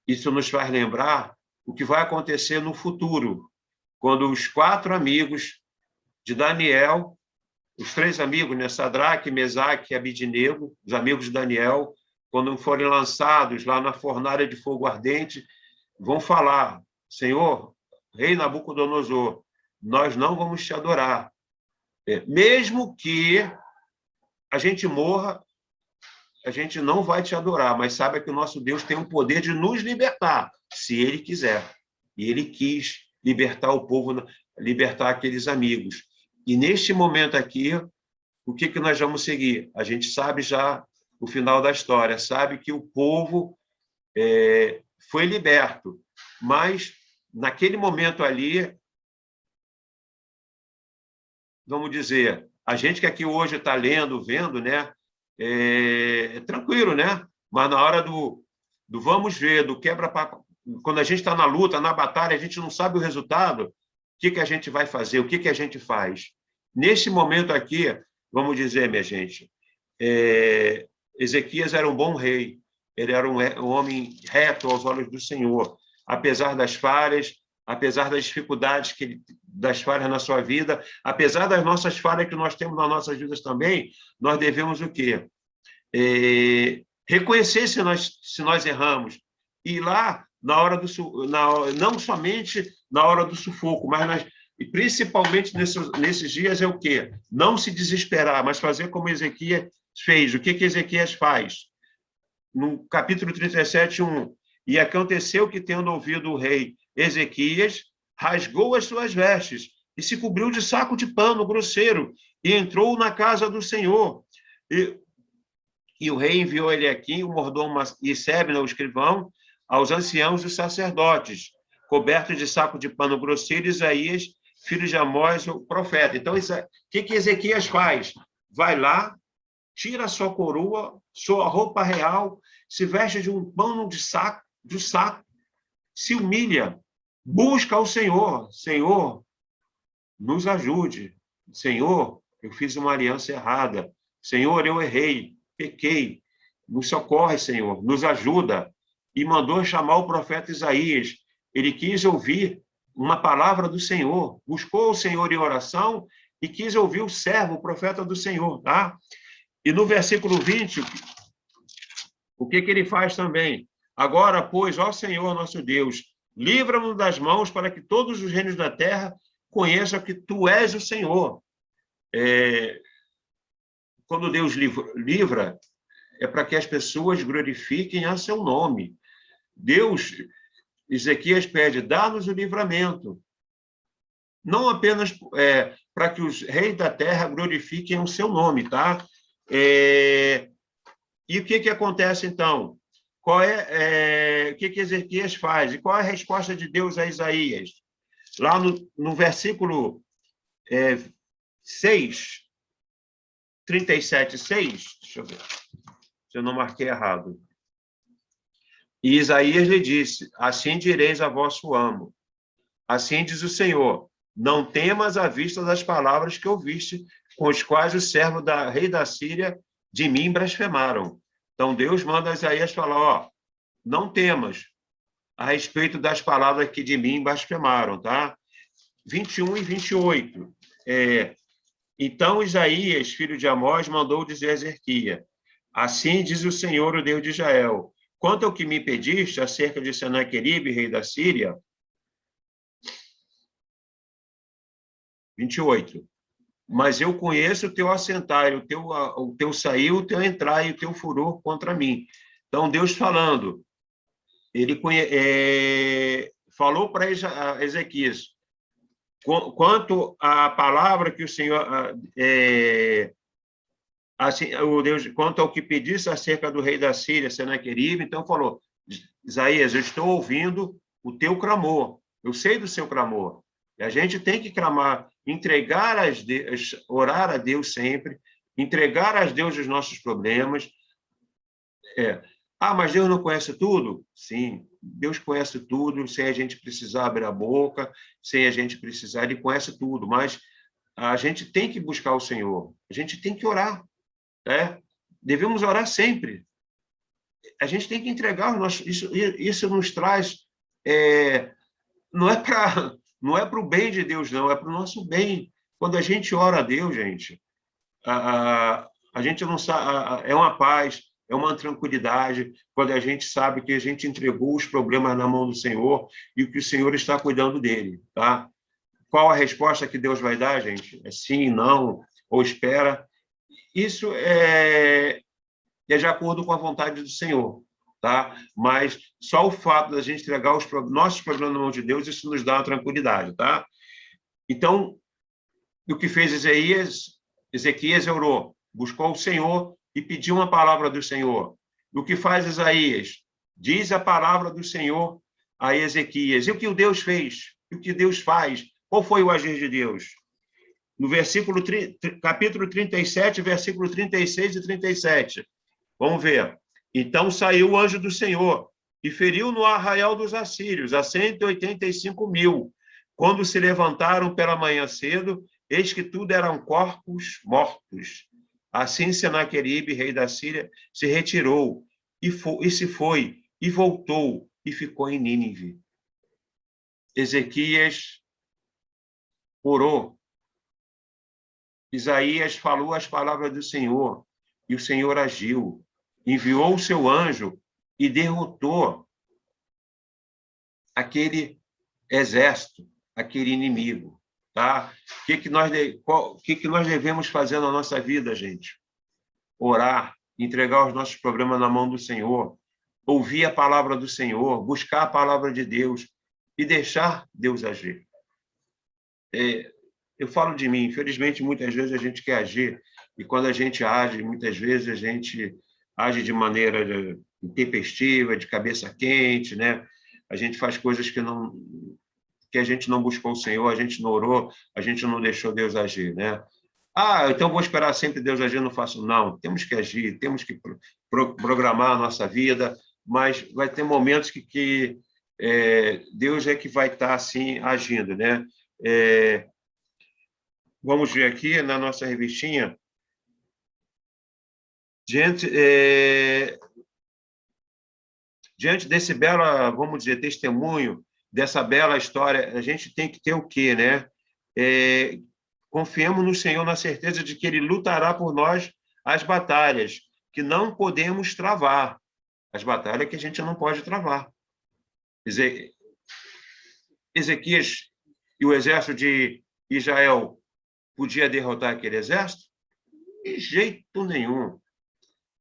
Isso nos faz lembrar o que vai acontecer no futuro, quando os 4 amigos de Daniel, os 3 amigos, né, Sadraque, Mesaque e Abidnego, os amigos de Daniel, quando forem lançados lá na fornalha de fogo ardente, vão falar: Senhor, rei Nabucodonosor, nós não vamos te adorar. Mesmo que a gente morra, a gente não vai te adorar, mas saiba que o nosso Deus tem o poder de nos libertar, se Ele quiser. E Ele quis libertar o povo, libertar aqueles amigos. E neste momento aqui, o que nós vamos seguir? A gente sabe já o final da história, sabe que o povo foi liberto, mas naquele momento ali, vamos dizer, a gente que aqui hoje está lendo, vendo, né? É tranquilo, né? Mas na hora do vamos ver, do quebra-pau, quando a gente está na luta, na batalha, a gente não sabe o resultado, o que a gente vai fazer, o que a gente faz. Nesse momento aqui, vamos dizer, minha gente, Ezequias era um bom rei, ele era um homem reto aos olhos do Senhor, apesar das falhas, apesar das dificuldades das falhas na sua vida, apesar das nossas falhas que nós temos nas nossas vidas também, nós devemos o quê? Reconhecer se nós erramos. E lá, na hora não somente na hora do sufoco, mas e principalmente nesses dias é o quê? Não se desesperar, mas fazer como Ezequias fez. O que Ezequias faz? No capítulo 37, 1. E aconteceu que, tendo ouvido o rei Ezequias, rasgou as suas vestes e se cobriu de saco de pano grosseiro e entrou na casa do Senhor. E o rei enviou Eliaquim, o mordomo, e Sebna, o escrivão, aos anciãos e sacerdotes, cobertos de saco de pano grosseiro, Isaías, filho de Amós, o profeta. Então, o que Ezequias faz? Vai lá, tira a sua coroa, sua roupa real, se veste de um pano de saco, se humilha, busca ao Senhor. Senhor, nos ajude. Senhor, eu fiz uma aliança errada. Senhor, eu errei, pequei. Nos socorre, Senhor, nos ajuda. E mandou chamar o profeta Isaías. Ele quis ouvir uma palavra do Senhor. Buscou o Senhor em oração e quis ouvir o servo, o profeta do Senhor, tá? E no versículo 20, o que ele faz também? Agora, pois, ó Senhor nosso Deus, livra-nos das mãos para que todos os reinos da terra conheçam que Tu és o Senhor. Quando Deus livra, é para que as pessoas glorifiquem a Seu nome. Deus, Ezequias pede, dá-nos o livramento. Não apenas para que os reis da terra glorifiquem o Seu nome, tá? E o que acontece, então? O que Ezequias faz? E qual é a resposta de Deus a Isaías? Lá no versículo 6, 37, 6, deixa eu ver, se eu não marquei errado. E Isaías lhe disse, assim direis a vosso amo. Assim diz o Senhor, não temas à vista das palavras que ouviste, com os quais o servo rei da Síria de mim blasfemaram. Então, Deus manda a Isaías falar, ó, não temas a respeito das palavras que de mim blasfemaram, tá? 21 e 28. Então, Isaías, filho de Amós, mandou dizer a Ezequias, assim diz o Senhor, o Deus de Israel, quanto ao que me pediste acerca de Senaqueribe, rei da Síria, 28. mas eu conheço o teu assentar, o teu sair, o teu entrar e o teu furor contra mim. Então, Deus falando, ele falou para Ezequias, quanto à palavra que o Senhor, assim, o Deus, quanto ao que pedisse acerca do rei da Síria, Senaqueribe, então falou, Isaías, eu estou ouvindo o teu clamor, eu sei do seu clamor, e a gente tem que clamar, orar a Deus sempre, entregar a Deus os nossos problemas. Mas Deus não conhece tudo? Sim, Deus conhece tudo, sem a gente precisar abrir a boca, sem a gente precisar, Ele conhece tudo, mas a gente tem que buscar o Senhor, a gente tem que orar, né? Devemos orar sempre. A gente tem que entregar os nossos... Isso nos traz... não é para o bem de Deus, não, é para o nosso bem. Quando a gente ora a Deus, gente, a gente não sabe, é uma paz, é uma tranquilidade, quando a gente sabe que a gente entregou os problemas na mão do Senhor e que o Senhor está cuidando dele, tá? Qual a resposta que Deus vai dar, gente? É sim, não, ou espera. Isso é de acordo com a vontade do Senhor, tá? Mas só o fato da gente entregar os nossos problemas na mão de Deus, isso nos dá uma tranquilidade, tá? Então, o que fez Ezequias orou, buscou o Senhor e pediu uma palavra do Senhor. O que faz Isaías? Diz a palavra do Senhor a Ezequias. E o que o Deus fez? E o que Deus faz? Qual foi o agir de Deus? No capítulo 37, versículo 36 e 37. Vamos ver. Então saiu o anjo do Senhor e feriu no arraial dos assírios a 185.000. Quando se levantaram pela manhã cedo, eis que tudo eram corpos mortos. Assim Senaqueribe, rei da Síria, se retirou e se foi e voltou e ficou em Nínive. Ezequias orou. Isaías falou as palavras do Senhor e o Senhor agiu. Enviou o seu anjo e derrotou aquele exército, aquele inimigo. Tá? O que nós devemos fazer na nossa vida, gente? Orar, entregar os nossos problemas na mão do Senhor, ouvir a palavra do Senhor, buscar a palavra de Deus e deixar Deus agir. Eu falo de mim, infelizmente, muitas vezes a gente quer agir, e quando a gente age, muitas vezes a gente age de maneira intempestiva, de cabeça quente, né? A gente faz coisas que a gente não buscou o Senhor, a gente não orou, a gente não deixou Deus agir, né? Então vou esperar sempre Deus agir, não faço. Não, temos que agir, temos que programar a nossa vida, mas vai ter momentos que Deus é que vai estar assim agindo, né? Vamos ver aqui na nossa revistinha. Diante desse belo, vamos dizer, testemunho, dessa bela história, a gente tem que ter o quê, né? Confiemos no Senhor na certeza de que Ele lutará por nós as batalhas que não podemos travar, as batalhas que a gente não pode travar. Ezequias e o exército de Israel podia derrotar aquele exército? De jeito nenhum.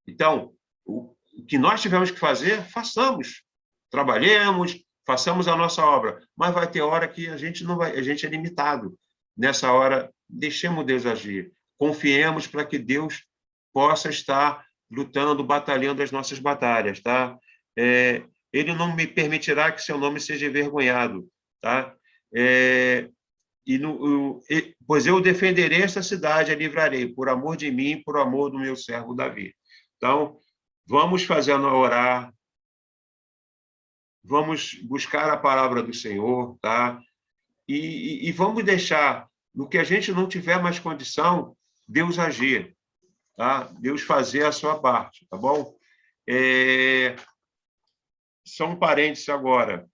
Então, o que nós tivemos que fazer, façamos. Trabalhemos, façamos a nossa obra, mas vai ter hora que a gente não vai, a gente é limitado. Nessa hora, deixemos Deus agir. Confiemos para que Deus possa estar lutando, batalhando as nossas batalhas, tá? Ele não me permitirá que seu nome seja envergonhado, tá? Pois eu defenderei esta cidade, a livrarei, por amor de mim, por amor do meu servo Davi. Então, vamos fazendo orar, vamos buscar a palavra do Senhor, tá? E vamos deixar, no que a gente não tiver mais condição, Deus agir, tá? Deus fazer a sua parte, tá bom? Só um parênteses agora.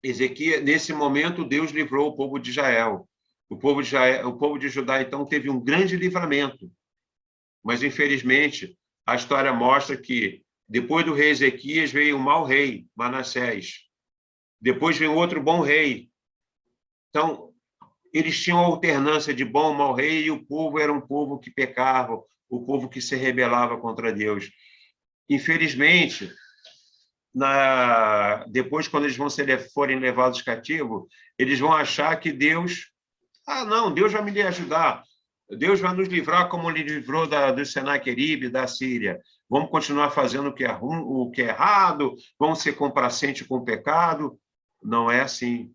Ezequias, nesse momento, Deus livrou o povo de Israel. O povo de Judá, então, teve um grande livramento. Mas, infelizmente, a história mostra que, depois do rei Ezequias, veio um mau rei, Manassés. Depois veio outro bom rei. Então, eles tinham alternância de bom e mau rei, e o povo era um povo que pecava, o povo que se rebelava contra Deus. Infelizmente, depois, quando eles forem levados cativos, eles vão achar que Deus... não, Deus vai me ajudar. Deus vai nos livrar como ele livrou do Senaqueribe, da Síria. Vamos continuar fazendo o que é errado, vamos ser complacentes com o pecado. Não é assim.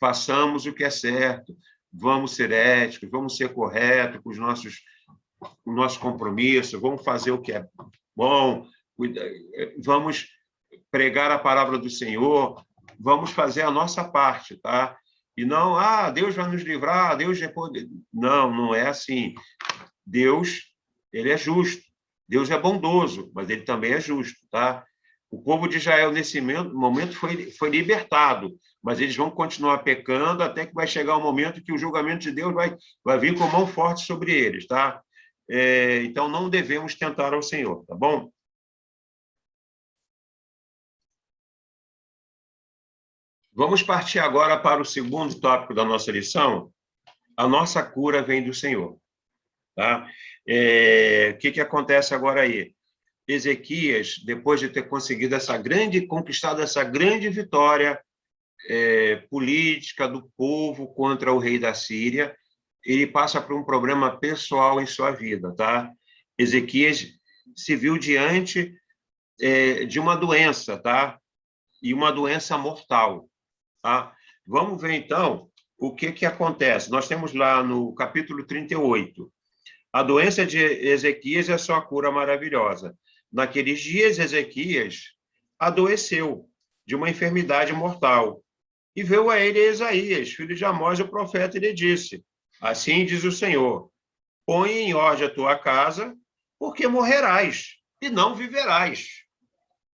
Façamos o que é certo, vamos ser éticos, vamos ser corretos com o nosso compromisso, vamos fazer o que é bom, vamos pregar a palavra do Senhor, vamos fazer a nossa parte, tá? E não, Deus vai nos livrar, Deus é poder. Não, não é assim. Deus, ele é justo. Deus é bondoso, mas ele também é justo, tá? O povo de Israel, nesse momento, foi libertado, mas eles vão continuar pecando até que vai chegar o momento que o julgamento de Deus vai vir com mão forte sobre eles, tá? Então, não devemos tentar ao Senhor, tá bom? Vamos partir agora para o segundo tópico da nossa lição. A nossa cura vem do Senhor, tá? O que acontece agora aí? Ezequias, depois de ter conseguido conquistado essa grande vitória política do povo contra o rei da Síria, ele passa por um problema pessoal em sua vida, tá? Ezequias se viu diante de uma doença, tá? E uma doença mortal, tá? Vamos ver, então, o que acontece. Nós temos lá no capítulo 38, a doença de Ezequias é a sua cura maravilhosa. Naqueles dias, Ezequias adoeceu de uma enfermidade mortal. E veio a ele Isaías, filho de Amós, o profeta, e lhe disse: assim diz o Senhor, põe em ordem a tua casa, porque morrerás e não viverás.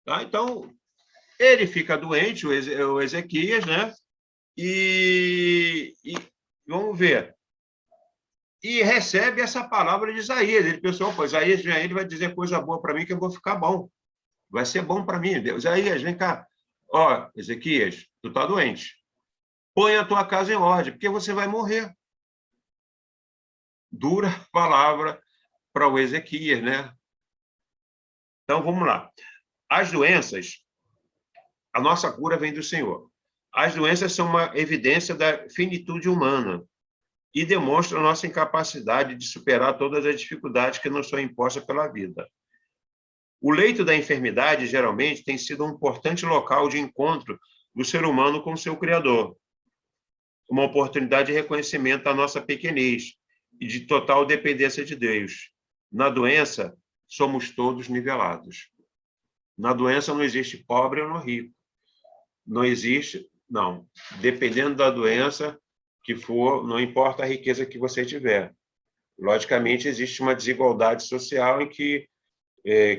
Tá? Então, ele fica doente, o Ezequias, né? E vamos ver. E recebe essa palavra de Isaías. Ele pensou, Isaías vem aí, ele vai dizer coisa boa para mim, que eu vou ficar bom. Vai ser bom para mim. Isaías, vem cá. Ezequias, tu está doente. Põe a tua casa em ordem, porque você vai morrer. Dura palavra para o Ezequias, né? Então, vamos lá. As doenças, a nossa cura vem do Senhor. As doenças são uma evidência da finitude humana e demonstram a nossa incapacidade de superar todas as dificuldades que nos são impostas pela vida. O leito da enfermidade, geralmente, tem sido um importante local de encontro do ser humano com seu Criador. Uma oportunidade de reconhecimento da nossa pequenez e de total dependência de Deus. Na doença, somos todos nivelados. Na doença não existe pobre ou rico. Não existe, não. Dependendo da doença que for, não importa a riqueza que você tiver. Logicamente, existe uma desigualdade social em que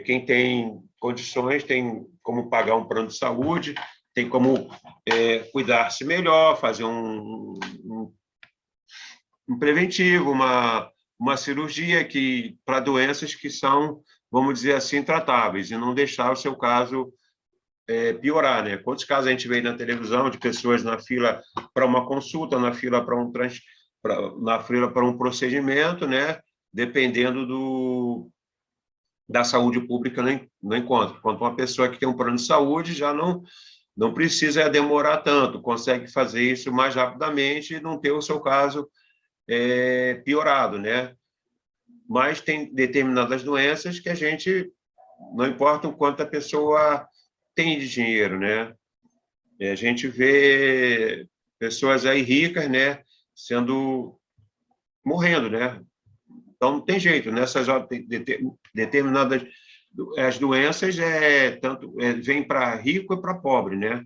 quem tem condições tem como pagar um plano de saúde, tem como cuidar-se melhor, fazer um preventivo, uma cirurgia para doenças que são, vamos dizer assim, tratáveis, e não deixar o seu caso piorar, né? Quantos casos a gente vê na televisão de pessoas na fila para uma consulta, na fila para um procedimento, né? Dependendo da saúde pública, não encontra. Quanto uma pessoa que tem um plano de saúde já não precisa demorar tanto, consegue fazer isso mais rapidamente e não ter o seu caso piorado, né? Mas tem determinadas doenças que a gente, não importa o quanto a pessoa tem de dinheiro, né? A gente vê pessoas aí ricas, né, morrendo, né? Então, não tem jeito, nessas horas, determinadas as doenças vêm para rico e para pobre, né?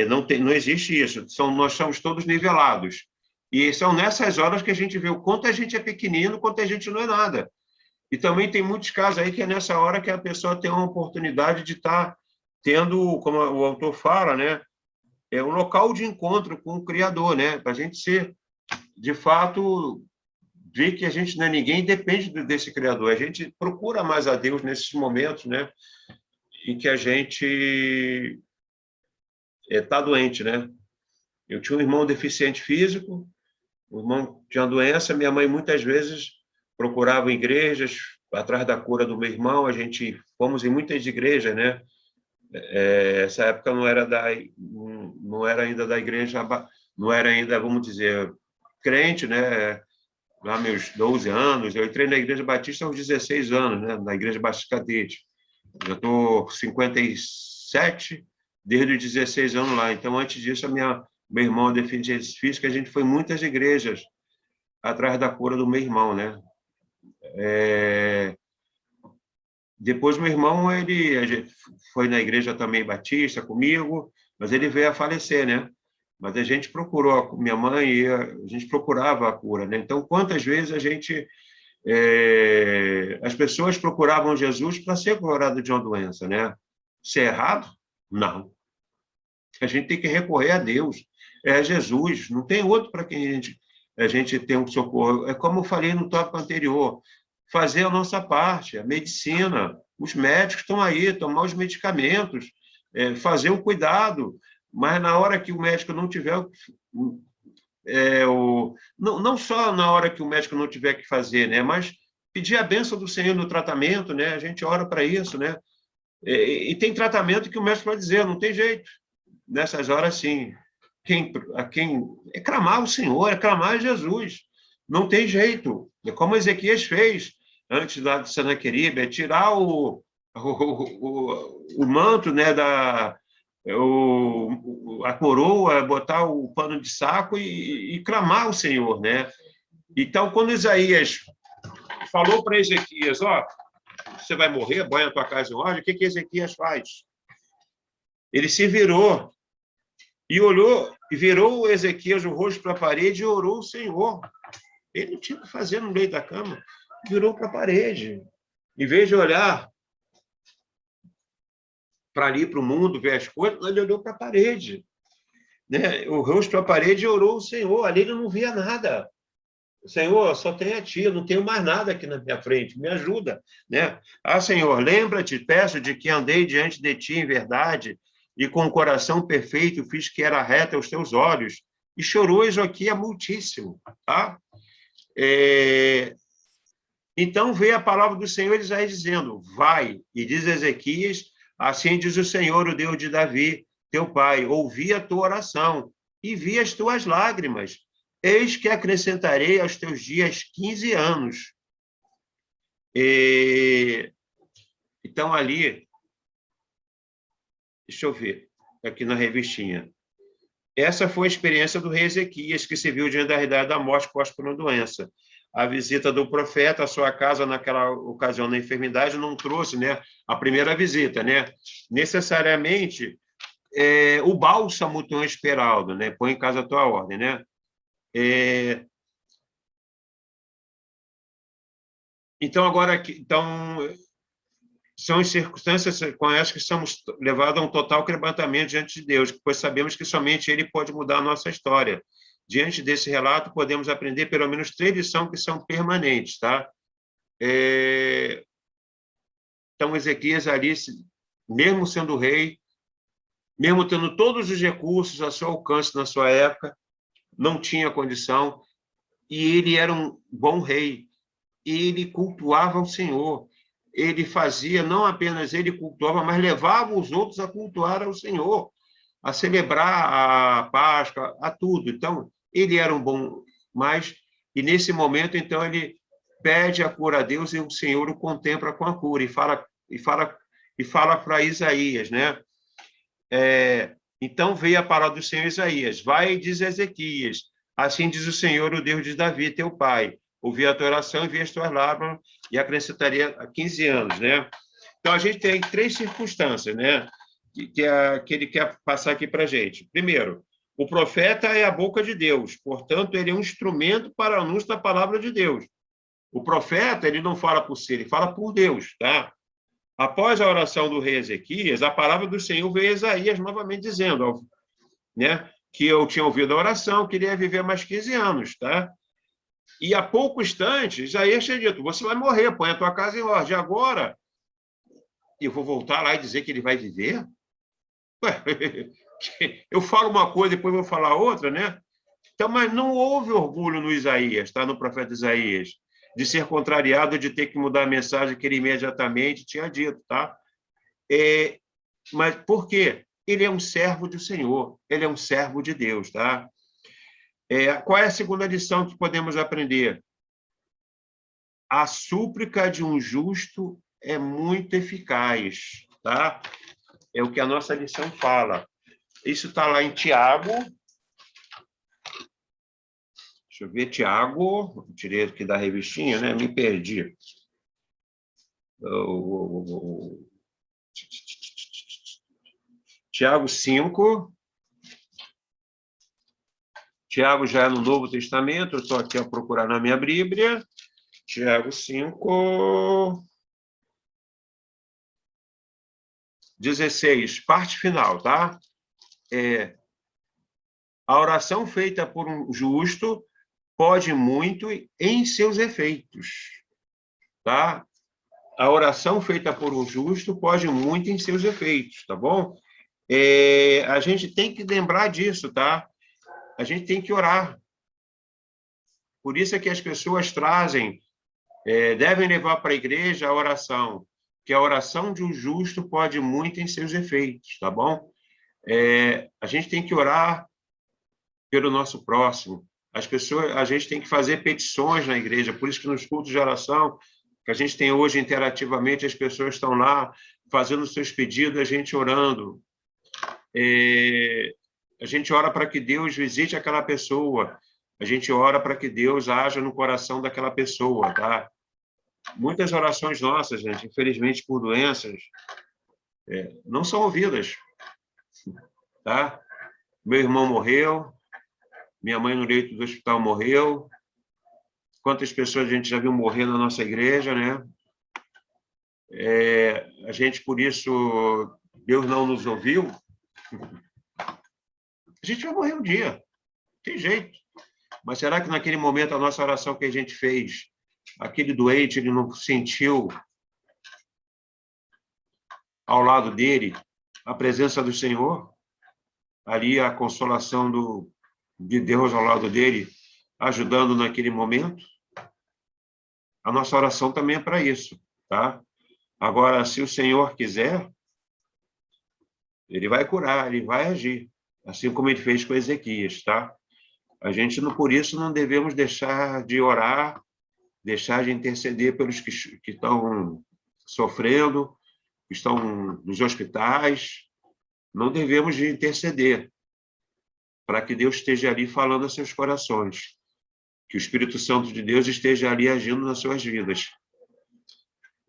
Não existe isso, nós somos todos nivelados. E são nessas horas que a gente vê o quanto a gente é pequenino, quanto a gente não é nada. E também tem muitos casos aí que é nessa hora que a pessoa tem uma oportunidade de estar tendo, como o autor fala, né, um local de encontro com o Criador, né, para a gente ser, de fato, ver que a gente não é ninguém, depende desse Criador. A gente procura mais a Deus nesses momentos, né, em que a gente está doente, né. Eu tinha um irmão deficiente físico, O irmão tinha doença, minha mãe muitas vezes procurava igrejas atrás da cura do meu irmão. A gente fomos em muitas igrejas, né? Essa época não era ainda da igreja, não era ainda, vamos dizer, crente, né? Lá meus 12 anos, eu entrei na Igreja Batista aos 16 anos, né? Na Igreja Batista Cadete. Eu estou com 57, desde os 16 anos lá. Então, antes disso, meu irmão de deficiência física, a gente foi em muitas igrejas atrás da cura do meu irmão, né? Depois, meu irmão, a gente foi na igreja também batista comigo, mas ele veio a falecer, né? Mas a gente procurou, minha mãe e a gente procurava a cura, né? Então, quantas vezes as pessoas procuravam Jesus para ser curado de uma doença, né? Se é errado? Não. A gente tem que recorrer a Deus, é Jesus, não tem outro para quem a gente tem um socorro. É como eu falei no tópico anterior, fazer a nossa parte, a medicina, os médicos estão aí, tomar os medicamentos, fazer o cuidado, mas na hora que o médico não tiver não só na hora que o médico não tiver que fazer, né, mas pedir a bênção do Senhor no tratamento, né, a gente ora para isso, né, e tem tratamento que o médico vai dizer, não tem jeito, nessas horas sim, é clamar o Senhor, é clamar Jesus, não tem jeito, é como Ezequias fez antes lá de Senaqueribe, é tirar o manto, né, a coroa, botar o pano de saco e clamar o Senhor, né? Então, quando Isaías falou para Ezequias, você vai morrer, banha a tua casa em ordem, o que Ezequias faz? Ele se virou e olhou, e virou Ezequias o rosto para a parede e orou o Senhor. Ele não tinha o que fazer no meio da cama, virou para a parede. Em vez de olhar para ali, para o mundo, ver as coisas, ele olhou para a parede. Né? O rosto para a parede e orou o Senhor. Ali ele não via nada. Senhor, só tem a ti, eu não tenho mais nada aqui na minha frente, me ajuda. Né? Senhor, lembra-te, peço, de que andei diante de ti em verdade e com o coração perfeito fiz que era reto aos teus olhos. E chorou Ezequias muitíssimo. Tá? Então veio a palavra do Senhor Isaías dizendo, vai, e diz Ezequias, assim diz o Senhor, o Deus de Davi, teu pai, ouvi a tua oração e vi as tuas lágrimas. Eis que acrescentarei aos teus dias 15 anos. Então, ali, deixa eu ver, aqui na revistinha. Essa foi a experiência do rei Ezequias, que se viu diante da realidade da morte pós por uma doença. A visita do profeta à sua casa naquela ocasião da enfermidade não trouxe, né, a primeira visita, né? Necessariamente o bálsamo tão esperado, né? Põe em casa a tua ordem, né? Então são as circunstâncias com as que somos levados a um total quebrantamento diante de Deus, pois sabemos que somente Ele pode mudar a nossa história. Diante desse relato, podemos aprender pelo menos 3 lições que são permanentes, tá? Então, Ezequias ali, mesmo sendo rei, mesmo tendo todos os recursos a seu alcance na sua época, não tinha condição, e ele era um bom rei, ele cultuava o Senhor, ele fazia, não apenas ele cultuava, mas levava os outros a cultuar ao Senhor, a celebrar a Páscoa, a tudo. Então, ele era um bom, e nesse momento, então, ele pede a cura a Deus e o Senhor o contempla com a cura, e fala para Isaías, né? Então veio a palavra do Senhor Isaías, vai e diz a Ezequias, assim diz o Senhor, o Deus de Davi, teu pai, ouvi a tua oração e vi as tuas lágrimas e acrescentaria a 15 anos, né? Então a gente tem 3 circunstâncias, né? Que ele quer passar aqui para a gente. Primeiro, o profeta é a boca de Deus, portanto, ele é um instrumento para o anúncio da palavra de Deus. O profeta, ele não fala por si, ele fala por Deus, tá? Após a oração do rei Ezequias, a palavra do Senhor veio a Isaías novamente dizendo, né, que eu tinha ouvido a oração, queria viver mais 15 anos, tá? E há pouco instante, Isaías tinha dito, você vai morrer, põe a tua casa em ordem. Agora, eu vou voltar lá e dizer que ele vai viver? Ué, eu falo uma coisa, depois vou falar outra, né? Então, mas não houve orgulho no Isaías, tá? No profeta Isaías, de ser contrariado, de ter que mudar a mensagem que ele imediatamente tinha dito, tá? Mas por quê? Ele é um servo do Senhor, ele é um servo de Deus, tá? Qual é a segunda lição que podemos aprender? A súplica de um justo é muito eficaz, tá? É o que a nossa lição fala. Isso está lá em Tiago. Deixa eu ver, Tiago. Tirei aqui da revistinha, né? Me perdi. Tiago 5. Tiago já é no Novo Testamento. Eu estou aqui a procurar na minha Bíblia. Tiago 5. 16, parte final, tá? A oração feita por um justo pode muito em seus efeitos, tá? A oração feita por um justo pode muito em seus efeitos, tá bom? A gente tem que lembrar disso, tá? A gente tem que orar. Por isso é que as pessoas trazem, devem levar para a igreja a oração, que a oração de um justo pode muito em seus efeitos, tá bom? A gente tem que orar pelo nosso próximo. A gente tem que fazer petições na igreja, por isso que nos cultos de oração, que a gente tem hoje interativamente, as pessoas estão lá fazendo os seus pedidos, a gente orando. A gente ora para que Deus visite aquela pessoa, a gente ora para que Deus haja no coração daquela pessoa, tá? Muitas orações nossas, gente, infelizmente por doenças, não são ouvidas, tá? Meu irmão morreu, minha mãe no leito do hospital morreu. Quantas pessoas a gente já viu morrer na nossa igreja, né? A gente, por isso, Deus não nos ouviu. A gente vai morrer um dia, tem jeito. Mas será que naquele momento a nossa oração que a gente fez, aquele doente, ele não sentiu ao lado dele a presença do Senhor? Ali a consolação de Deus ao lado dele, ajudando naquele momento? A nossa oração também é para isso, tá? Agora, se o Senhor quiser, ele vai curar, ele vai agir, assim como ele fez com Ezequias, tá? A gente, por isso, não devemos deixar de orar, deixar de interceder pelos que estão sofrendo, que estão nos hospitais. Não devemos de interceder para que Deus esteja ali falando a seus corações, que o Espírito Santo de Deus esteja ali agindo nas suas vidas.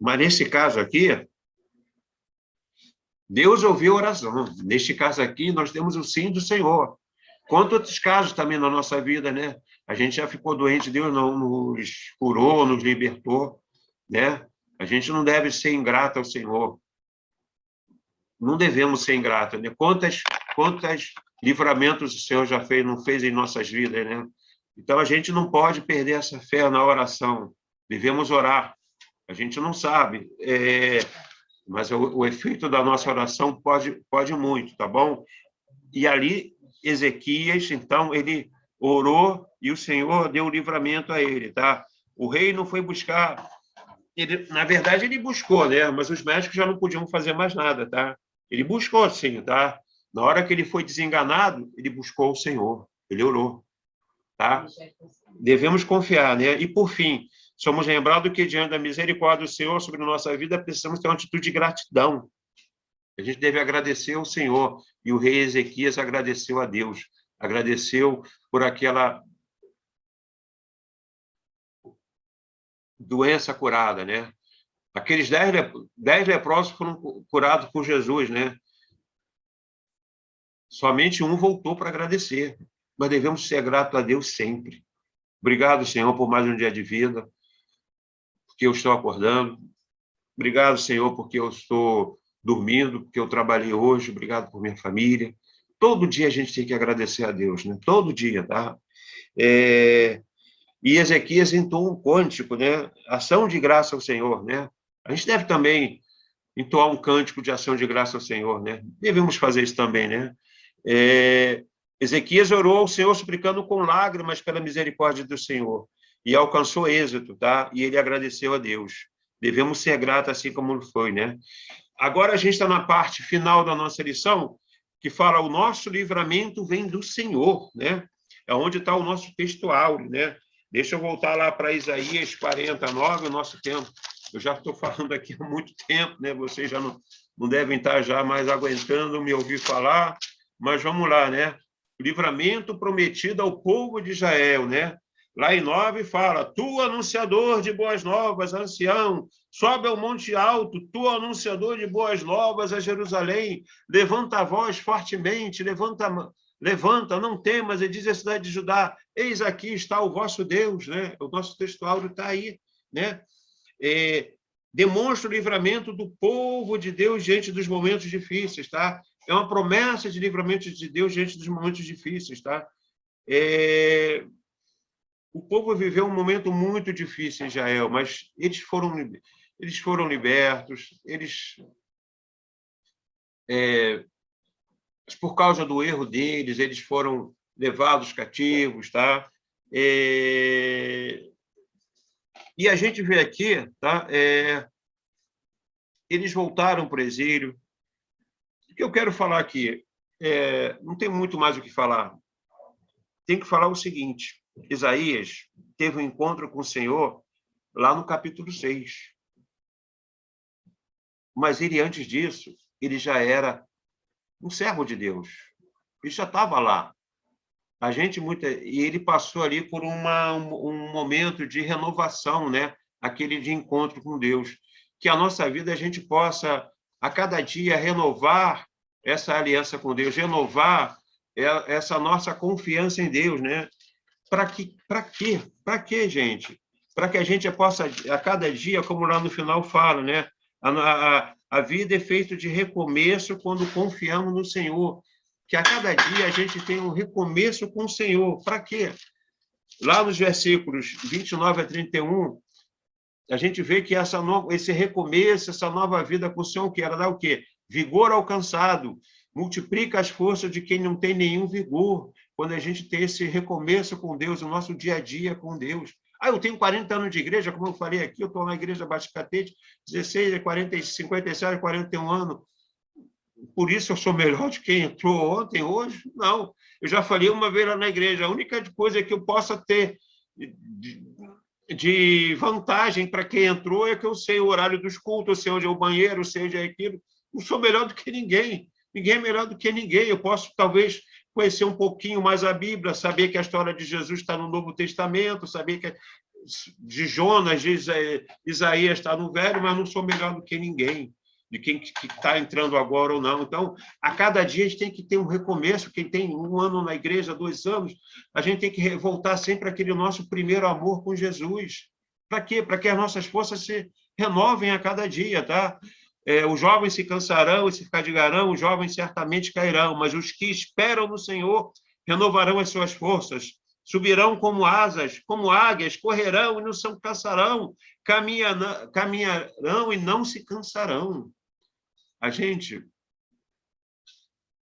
Mas nesse caso aqui, Deus ouviu a oração. Neste caso aqui, nós temos o sim do Senhor. Quanto outros casos também na nossa vida, né? A gente já ficou doente, Deus não nos curou, nos libertou, né? A gente não deve ser ingrato ao Senhor. Não devemos ser ingratos, né? Quantos livramentos o Senhor já fez, não fez em nossas vidas, né? Então, a gente não pode perder essa fé na oração. Devemos orar. A gente não sabe, mas o efeito da nossa oração pode muito, tá bom? E ali, Ezequias, então, ele orou e o Senhor deu o livramento a ele, tá? O rei não foi buscar... na verdade, ele buscou, né? Mas os médicos já não podiam fazer mais nada, tá? Ele buscou, sim, tá? Na hora que ele foi desenganado, ele buscou o Senhor. Ele orou, tá? Devemos confiar, né? E, por fim, somos lembrados que, diante da misericórdia do Senhor sobre a nossa vida, precisamos ter uma atitude de gratidão. A gente deve agradecer ao Senhor. E o rei Ezequias agradeceu a Deus. Agradeceu por aquela doença curada, né? Aqueles 10 leprosos foram curados por Jesus, né? Somente um voltou para agradecer. Mas devemos ser gratos a Deus sempre. Obrigado, Senhor, por mais um dia de vida, porque eu estou acordando. Obrigado, Senhor, porque eu estou dormindo, porque eu trabalhei hoje. Obrigado por minha família. Todo dia a gente tem que agradecer a Deus, né? Todo dia, tá? E Ezequias entoou um cântico, né? Ação de graça ao Senhor, né? A gente deve também entoar um cântico de ação de graça ao Senhor, né? Devemos fazer isso também, né? Ezequias orou ao Senhor suplicando com lágrimas pela misericórdia do Senhor e alcançou êxito, tá? E ele agradeceu a Deus. Devemos ser gratos assim como foi, né? Agora a gente está na parte final da nossa lição, que fala o nosso livramento vem do Senhor, né? É onde está o nosso texto áureo, né? Deixa eu voltar lá para Isaías 49, o nosso tempo. Eu já estou falando aqui há muito tempo, né? Vocês já não devem estar já mais aguentando me ouvir falar, mas vamos lá, né? O livramento prometido ao povo de Israel, né? Lá em 9 fala: Tu, anunciador de boas novas, ancião, sobe ao monte alto, tu, anunciador de boas novas a Jerusalém, levanta a voz fortemente, levanta, não temas, e diz à cidade de Judá: Eis aqui está o vosso Deus, né? O nosso texto áureo está aí, né? Demonstra o livramento do povo de Deus diante dos momentos difíceis, tá? É uma promessa de livramento de Deus diante dos momentos difíceis, tá? O povo viveu um momento muito difícil em Israel, mas eles foram libertos, por causa do erro deles, eles foram levados cativos, tá? E a gente vê aqui, tá? Eles voltaram para o exílio. O que eu quero falar aqui? Não tem muito mais o que falar. Tem que falar o seguinte: Isaías teve um encontro com o Senhor lá no capítulo 6. Mas ele, antes disso, ele já era um servo de Deus. Ele já estava lá. E ele passou ali por um momento de renovação, né? Aquele de encontro com Deus. Que a nossa vida a gente possa, a cada dia, renovar essa aliança com Deus, renovar essa nossa confiança em Deus, né? Para quê? Para quê, gente? Para que a gente possa, a cada dia, como lá no final fala, né? A vida é feita de recomeço quando confiamos no Senhor. Que a cada dia a gente tem um recomeço com o Senhor. Para quê? Lá nos versículos 29 a 31, a gente vê que esse recomeço, essa nova vida com o Senhor, que era dar o quê? Vigor alcançado. Multiplica as forças de quem não tem nenhum vigor. Quando a gente tem esse recomeço com Deus, o nosso dia a dia com Deus. Eu tenho 40 anos de igreja, como eu falei aqui, eu estou na igreja Batista Catete, 16, 40, 57, 41 anos. Por isso eu sou melhor de quem entrou ontem, hoje? Não. Eu já falei uma vez lá na igreja, a única coisa que eu possa ter de vantagem para quem entrou é que eu sei o horário dos cultos, eu sei onde é o banheiro, eu sei onde é aquilo. Não sou melhor do que ninguém. Ninguém é melhor do que ninguém. Eu posso, talvez, conhecer um pouquinho mais a Bíblia, saber que a história de Jesus está no Novo Testamento, saber que de Jonas, de Isaías está no Velho, mas não sou melhor do que ninguém, de quem está entrando agora ou não. Então, a cada dia a gente tem que ter um recomeço. Quem tem 1 ano na igreja, 2 anos, a gente tem que voltar sempre àquele nosso primeiro amor com Jesus. Para quê? Para que as nossas forças se renovem a cada dia, tá? Os jovens se cansarão e se fadigarão, os jovens certamente cairão, mas os que esperam no Senhor renovarão as suas forças, subirão como asas, como águias, correrão e não se cansarão, caminharão e não se cansarão. A gente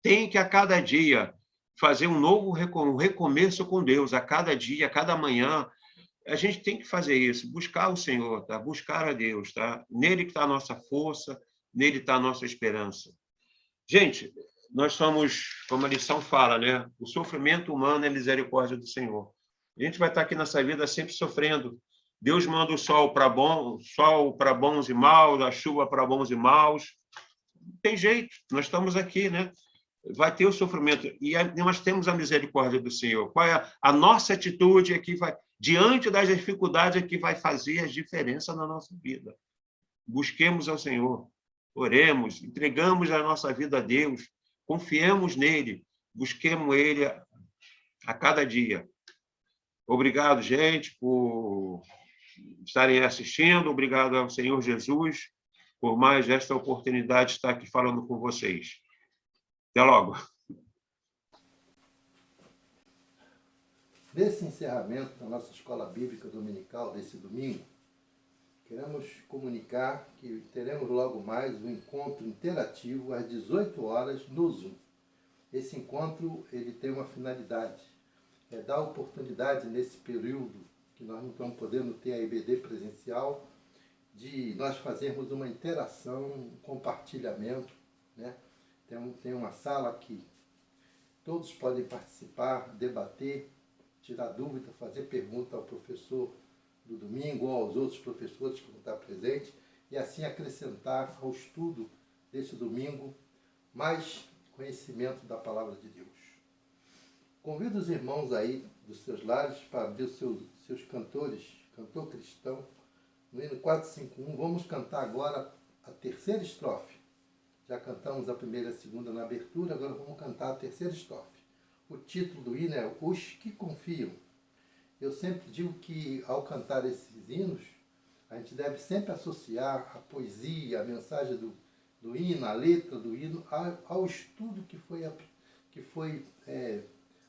tem que, a cada dia, fazer um novo recomeço com Deus. A cada dia, a cada manhã, a gente tem que fazer isso, buscar o Senhor, tá? Buscar a Deus, tá? Nele que está a nossa força, nele está a nossa esperança. Gente, nós somos, como a lição fala, né? O sofrimento humano é a misericórdia do Senhor. A gente vai estar aqui nessa vida sempre sofrendo. Deus manda o sol para bons e maus, a chuva para bons e maus. Não tem jeito, nós estamos aqui, né? Vai ter o sofrimento. E nós temos a misericórdia do Senhor. Qual é a nossa atitude aqui? Diante das dificuldades, é que vai fazer a diferença na nossa vida. Busquemos ao Senhor, oremos, entregamos a nossa vida a Deus, confiemos nele, busquemos ele a cada dia. Obrigado, gente, por estarem assistindo. Obrigado ao Senhor Jesus por mais esta oportunidade de estar aqui falando com vocês. Até logo. Nesse encerramento da nossa escola bíblica dominical desse domingo, queremos comunicar que teremos logo mais um encontro interativo às 18 horas no Zoom. esse encontro ele tem uma finalidade, é dar oportunidade nesse período que nós não estamos podendo ter a EBD presencial, de nós fazermos uma interação, um compartilhamento, né? Tem uma sala que todos podem participar, debater, tirar dúvida, fazer pergunta ao professor do domingo ou aos outros professores que vão estar presentes e assim acrescentar ao estudo desse domingo mais conhecimento da Palavra de Deus. Convido os irmãos aí dos seus lares para ver os seus cantores, cantor cristão, no hino 451. Vamos cantar agora a terceira estrofe. Já cantamos a primeira e a segunda na abertura, agora vamos cantar a terceira estrofe. O título do hino é Os que Confiam. Eu sempre digo que ao cantar esses hinos, a gente deve sempre associar a poesia, a mensagem do hino, a letra do hino, ao estudo que foi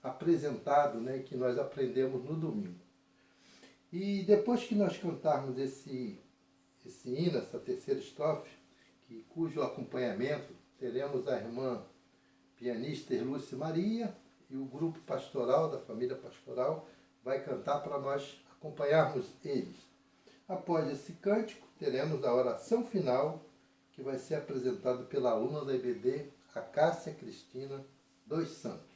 apresentado, né, que nós aprendemos no domingo. E depois que nós cantarmos esse hino, essa terceira estrofe, cujo acompanhamento teremos a irmã pianista Lúcia Maria e o grupo pastoral, da família pastoral, vai cantar para nós acompanharmos eles. Após esse cântico, teremos a oração final, que vai ser apresentada pela aluna da EBD, a Cássia Cristina dos Santos.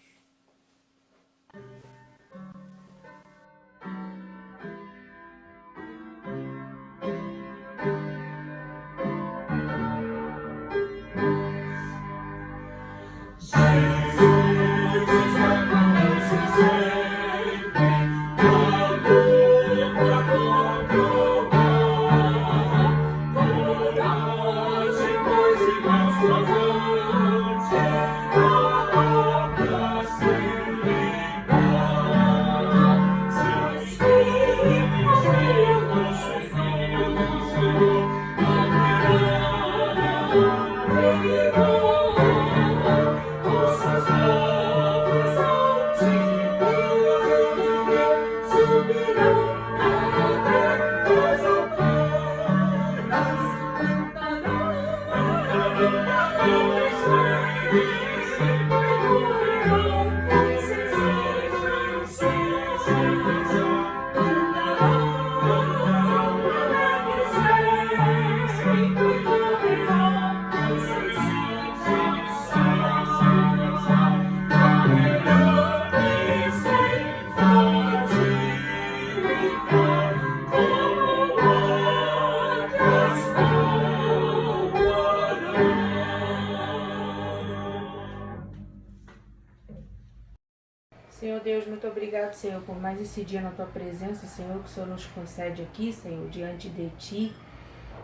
Senhor Deus, muito obrigado, Senhor, por mais esse dia na Tua presença, Senhor, que o Senhor nos concede aqui, Senhor, diante de Ti.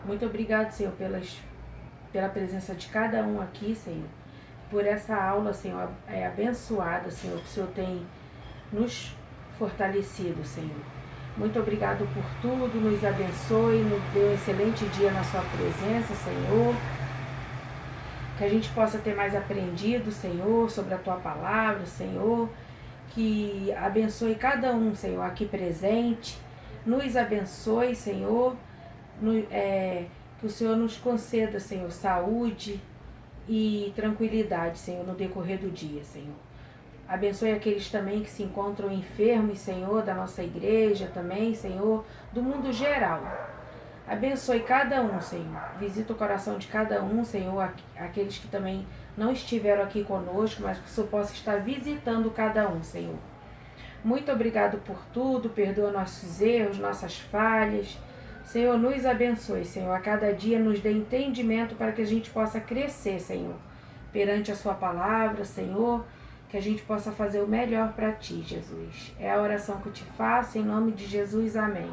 Muito obrigado, Senhor, pela presença de cada um aqui, Senhor, por essa aula, Senhor, abençoada, Senhor, que o Senhor tem nos fortalecido, Senhor. Muito obrigado por tudo, nos abençoe, nos dê um excelente dia na Sua presença, Senhor. Que a gente possa ter mais aprendido, Senhor, sobre a Tua palavra, Senhor. Que abençoe cada um, Senhor, aqui presente. Nos abençoe, Senhor. Que o Senhor nos conceda, Senhor, saúde e tranquilidade, Senhor, no decorrer do dia, Senhor. Abençoe aqueles também que se encontram enfermos, Senhor, da nossa igreja também, Senhor, do mundo geral. Abençoe cada um, Senhor. Visita o coração de cada um, Senhor, aqueles que também não estiveram aqui conosco, mas que o Senhor possa estar visitando cada um, Senhor. Muito obrigado por tudo, perdoa nossos erros, nossas falhas. Senhor, nos abençoe, Senhor, a cada dia nos dê entendimento para que a gente possa crescer, Senhor, perante a Sua palavra, Senhor, que a gente possa fazer o melhor para Ti, Jesus. É a oração que eu te faço, em nome de Jesus, amém.